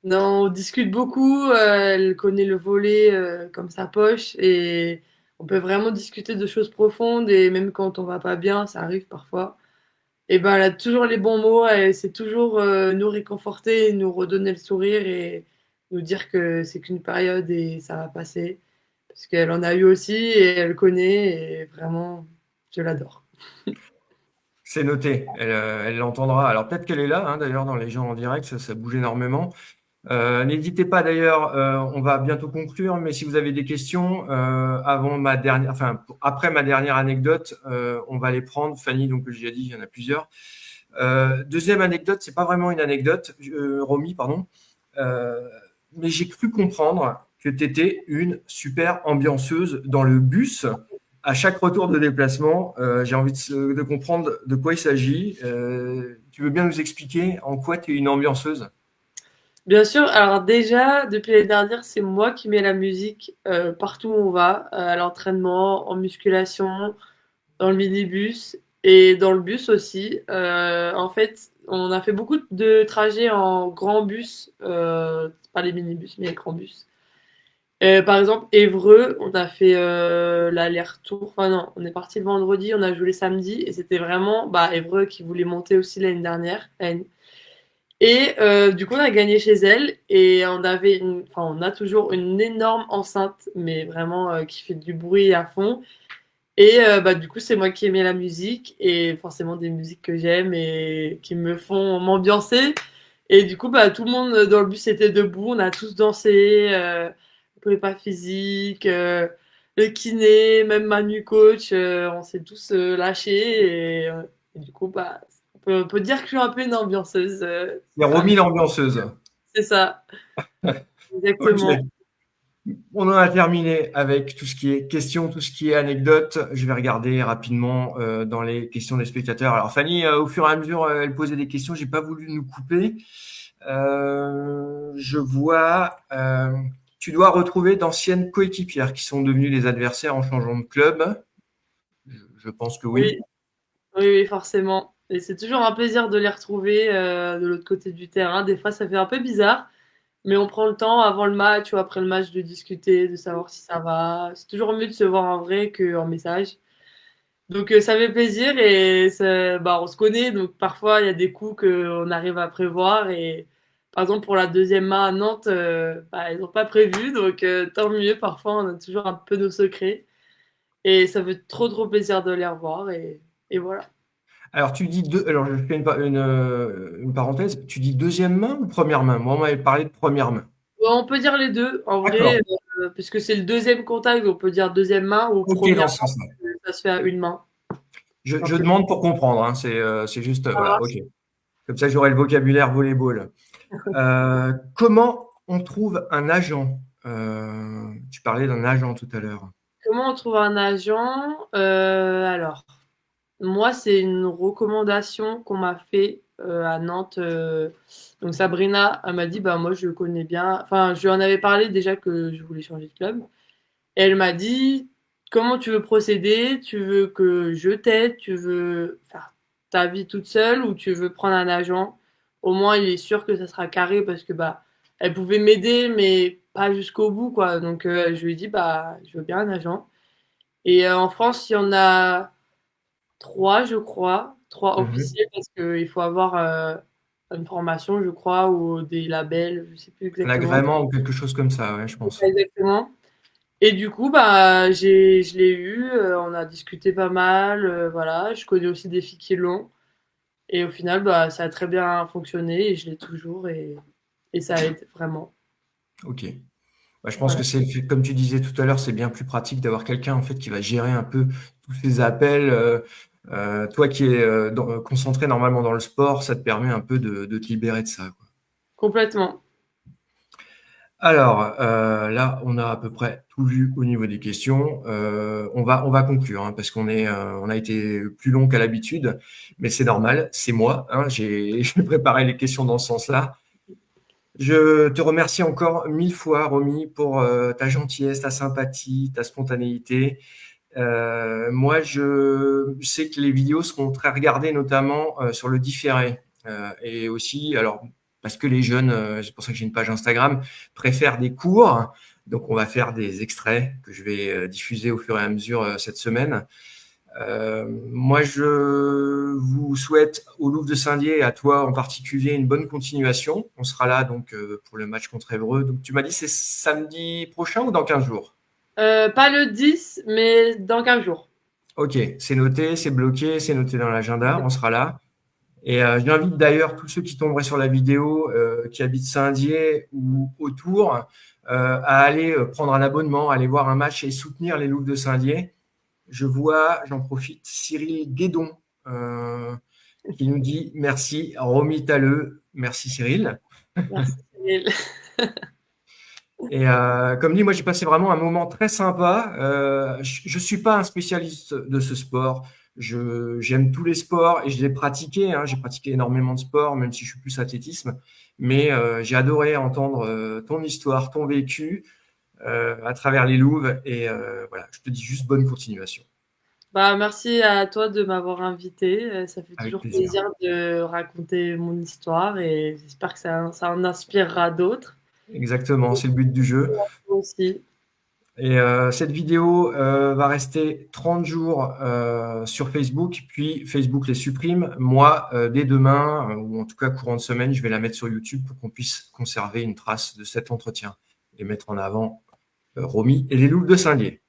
on discute beaucoup. Elle connaît le volley comme sa poche. Et on peut vraiment discuter de choses profondes. Et même quand on va pas bien, ça arrive parfois. Et ben, elle a toujours les bons mots. Elle sait toujours nous réconforter, nous redonner le sourire et nous dire que c'est qu'une période et ça va passer. Parce qu'elle en a eu aussi et elle connaît. Et vraiment, je l'adore. C'est noté, elle l'entendra. Alors peut-être qu'elle est là, hein, d'ailleurs, dans les gens en direct, ça bouge énormément. N'hésitez pas d'ailleurs, on va bientôt conclure, mais si vous avez des questions après ma dernière anecdote, on va les prendre. Fanny, donc j'ai dit, il y en a plusieurs. Deuxième anecdote, c'est pas vraiment une anecdote, Romy, pardon, euh, mais j'ai cru comprendre que tu étais une super ambianceuse dans le bus. À chaque retour de déplacement, j'ai envie de comprendre de quoi il s'agit. Tu veux bien nous expliquer en quoi tu es une ambianceuse? Bien sûr, alors déjà, depuis l'année dernière, c'est moi qui mets la musique partout où on va, à l'entraînement, en musculation, dans le minibus et dans le bus aussi. En fait, on a fait beaucoup de trajets en grand bus, pas les minibus, mais les grands bus. Par exemple, Évreux, on a fait l'aller-retour. Enfin non, on est parti le vendredi, on a joué le samedi et c'était vraiment bah, Évreux qui voulait monter aussi l'année dernière. Et du coup, on a gagné chez elle et enfin, on a toujours une énorme enceinte, mais vraiment qui fait du bruit à fond. Et bah, du coup, c'est moi qui aimais la musique et forcément des musiques que j'aime et qui me font m'ambiancer. Et du coup, bah, tout le monde dans le bus était debout, on a tous dansé, prépa physique, le kiné, même Manu coach, on s'est tous lâchés et du coup, bah, on peut dire que je suis un peu une ambianceuse. C'est Romy l'ambianceuse. C'est ça, exactement. Ok. On en a terminé avec tout ce qui est questions, tout ce qui est anecdotes. Je vais regarder rapidement dans les questions des spectateurs. Alors Fanny, au fur et à mesure, elle posait des questions. J'ai pas voulu nous couper. Je vois, tu dois retrouver d'anciennes coéquipières qui sont devenues des adversaires en changeant de club. Je pense que oui. Oui, oui, oui, forcément. Et c'est toujours un plaisir de les retrouver de l'autre côté du terrain. Des fois, ça fait un peu bizarre, mais on prend le temps avant le match ou après le match de discuter, de savoir si ça va. C'est toujours mieux de se voir en vrai qu'en message. Donc ça fait plaisir et bah, on se connaît, donc parfois il y a des coups qu'on arrive à prévoir. Et par exemple, pour la deuxième main à Nantes, bah, ils n'ont pas prévu, donc tant mieux. Parfois, on a toujours un peu nos secrets et ça fait trop trop plaisir de les revoir et voilà. Alors tu dis deux. Alors je fais une parenthèse. Tu dis deuxième main ou première main? Moi, on m'avait parlé de première main. Bon, on peut dire les deux, en vrai, D'accord. puisque c'est le deuxième contact, on peut dire deuxième main ou Ok, dans première ce main, sens-là. parce que ça se fait à une main. Je Simplement. demande pour comprendre, hein. C'est juste, Ça voilà, ok. marche. Comme ça, j'aurai le vocabulaire volleyball. Comment on trouve un agent? Tu parlais d'un agent tout à l'heure. Comment on trouve un agent? Alors, moi, c'est une recommandation qu'on m'a fait à Nantes. Donc Sabrina, elle m'a dit, bah moi je connais bien. Enfin, je lui en avais parlé déjà que je voulais changer de club. Et elle m'a dit, comment tu veux procéder? Tu veux que je t'aide? Tu veux faire ta vie toute seule ou tu veux prendre un agent? Au moins, il est sûr que ça sera carré parce que bah elle pouvait m'aider, mais pas jusqu'au bout, quoi. Donc je lui ai dit, bah je veux bien un agent. Et en France, il y en a trois, je crois, trois Mhm. officiels parce qu'il faut avoir une formation, je crois, ou des labels, je sais plus Un exactement. agrément ou quelque chose comme ça, ouais, je C'est pas pense. exactement. Et du coup, bah, je l'ai eu, on a discuté pas mal, voilà. Je connais aussi des filles qui l'ont. Et au final, bah, ça a très bien fonctionné et je l'ai toujours et ça aide vraiment. Ok. Bah, je pense que Voilà. c'est, comme tu disais tout à l'heure, c'est bien plus pratique d'avoir quelqu'un en fait qui va gérer un peu tous ces appels. Toi qui es concentré normalement dans le sport, ça te permet un peu de te libérer de ça, quoi. Complètement. Alors là, on a à peu près tout vu au niveau des questions. On va conclure hein, parce on a été plus long qu'à l'habitude, mais c'est normal, c'est moi. Hein, j'ai préparé les questions dans ce sens-là. Je te remercie encore mille fois, Romy, pour ta gentillesse, ta sympathie, ta spontanéité. Moi, je sais que les vidéos seront très regardées, notamment sur le différé. Et aussi, alors, parce que les jeunes, c'est pour ça que j'ai une page Instagram, préfèrent des cours. Donc, on va faire des extraits que je vais diffuser au fur et à mesure cette semaine. Moi, je vous souhaite au Louvre de Saint-Dié et à toi en particulier une bonne continuation. On sera là donc pour le match contre Évreux. Donc, tu m'as dit c'est samedi prochain ou dans 15 jours? Pas le 10, mais dans 15 jours. Ok, c'est noté, c'est bloqué, c'est noté dans l'agenda, on sera là. Et j'invite d'ailleurs tous ceux qui tomberaient sur la vidéo, qui habitent Saint-Dié ou autour, à aller prendre un abonnement, aller voir un match et soutenir les Loups de Saint-Dié. Je vois, j'en profite, Cyril Guédon, euh, qui nous dit merci, Romy Talleux. Merci Cyril. Merci Cyril. Et comme dit, moi j'ai passé vraiment un moment très sympa. Je suis pas un spécialiste de ce sport. J'aime tous les sports et je l'ai pratiqué, hein. J'ai pratiqué énormément de sports, même si je suis plus athlétisme. Mais j'ai adoré entendre ton histoire, ton vécu à travers les Louves. Et voilà, je te dis juste bonne continuation. Bah, merci à toi de m'avoir invité. Ça fait Avec toujours plaisir. plaisir de raconter mon histoire et j'espère que ça en inspirera d'autres. Exactement, c'est le but du jeu. Toi aussi. Et cette vidéo va rester 30 jours sur Facebook, puis Facebook les supprime. Moi, dès demain, ou en tout cas courant de semaine, je vais la mettre sur YouTube pour qu'on puisse conserver une trace de cet entretien et mettre en avant Romy et les loups de Saint-Dié.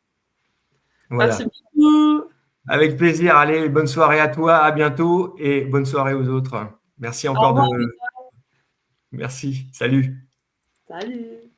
Merci Voilà. beaucoup. Avec plaisir. Allez, bonne soirée à toi, à bientôt et bonne soirée aux autres. Merci Au encore revoir. de. Merci. Salut. Salut.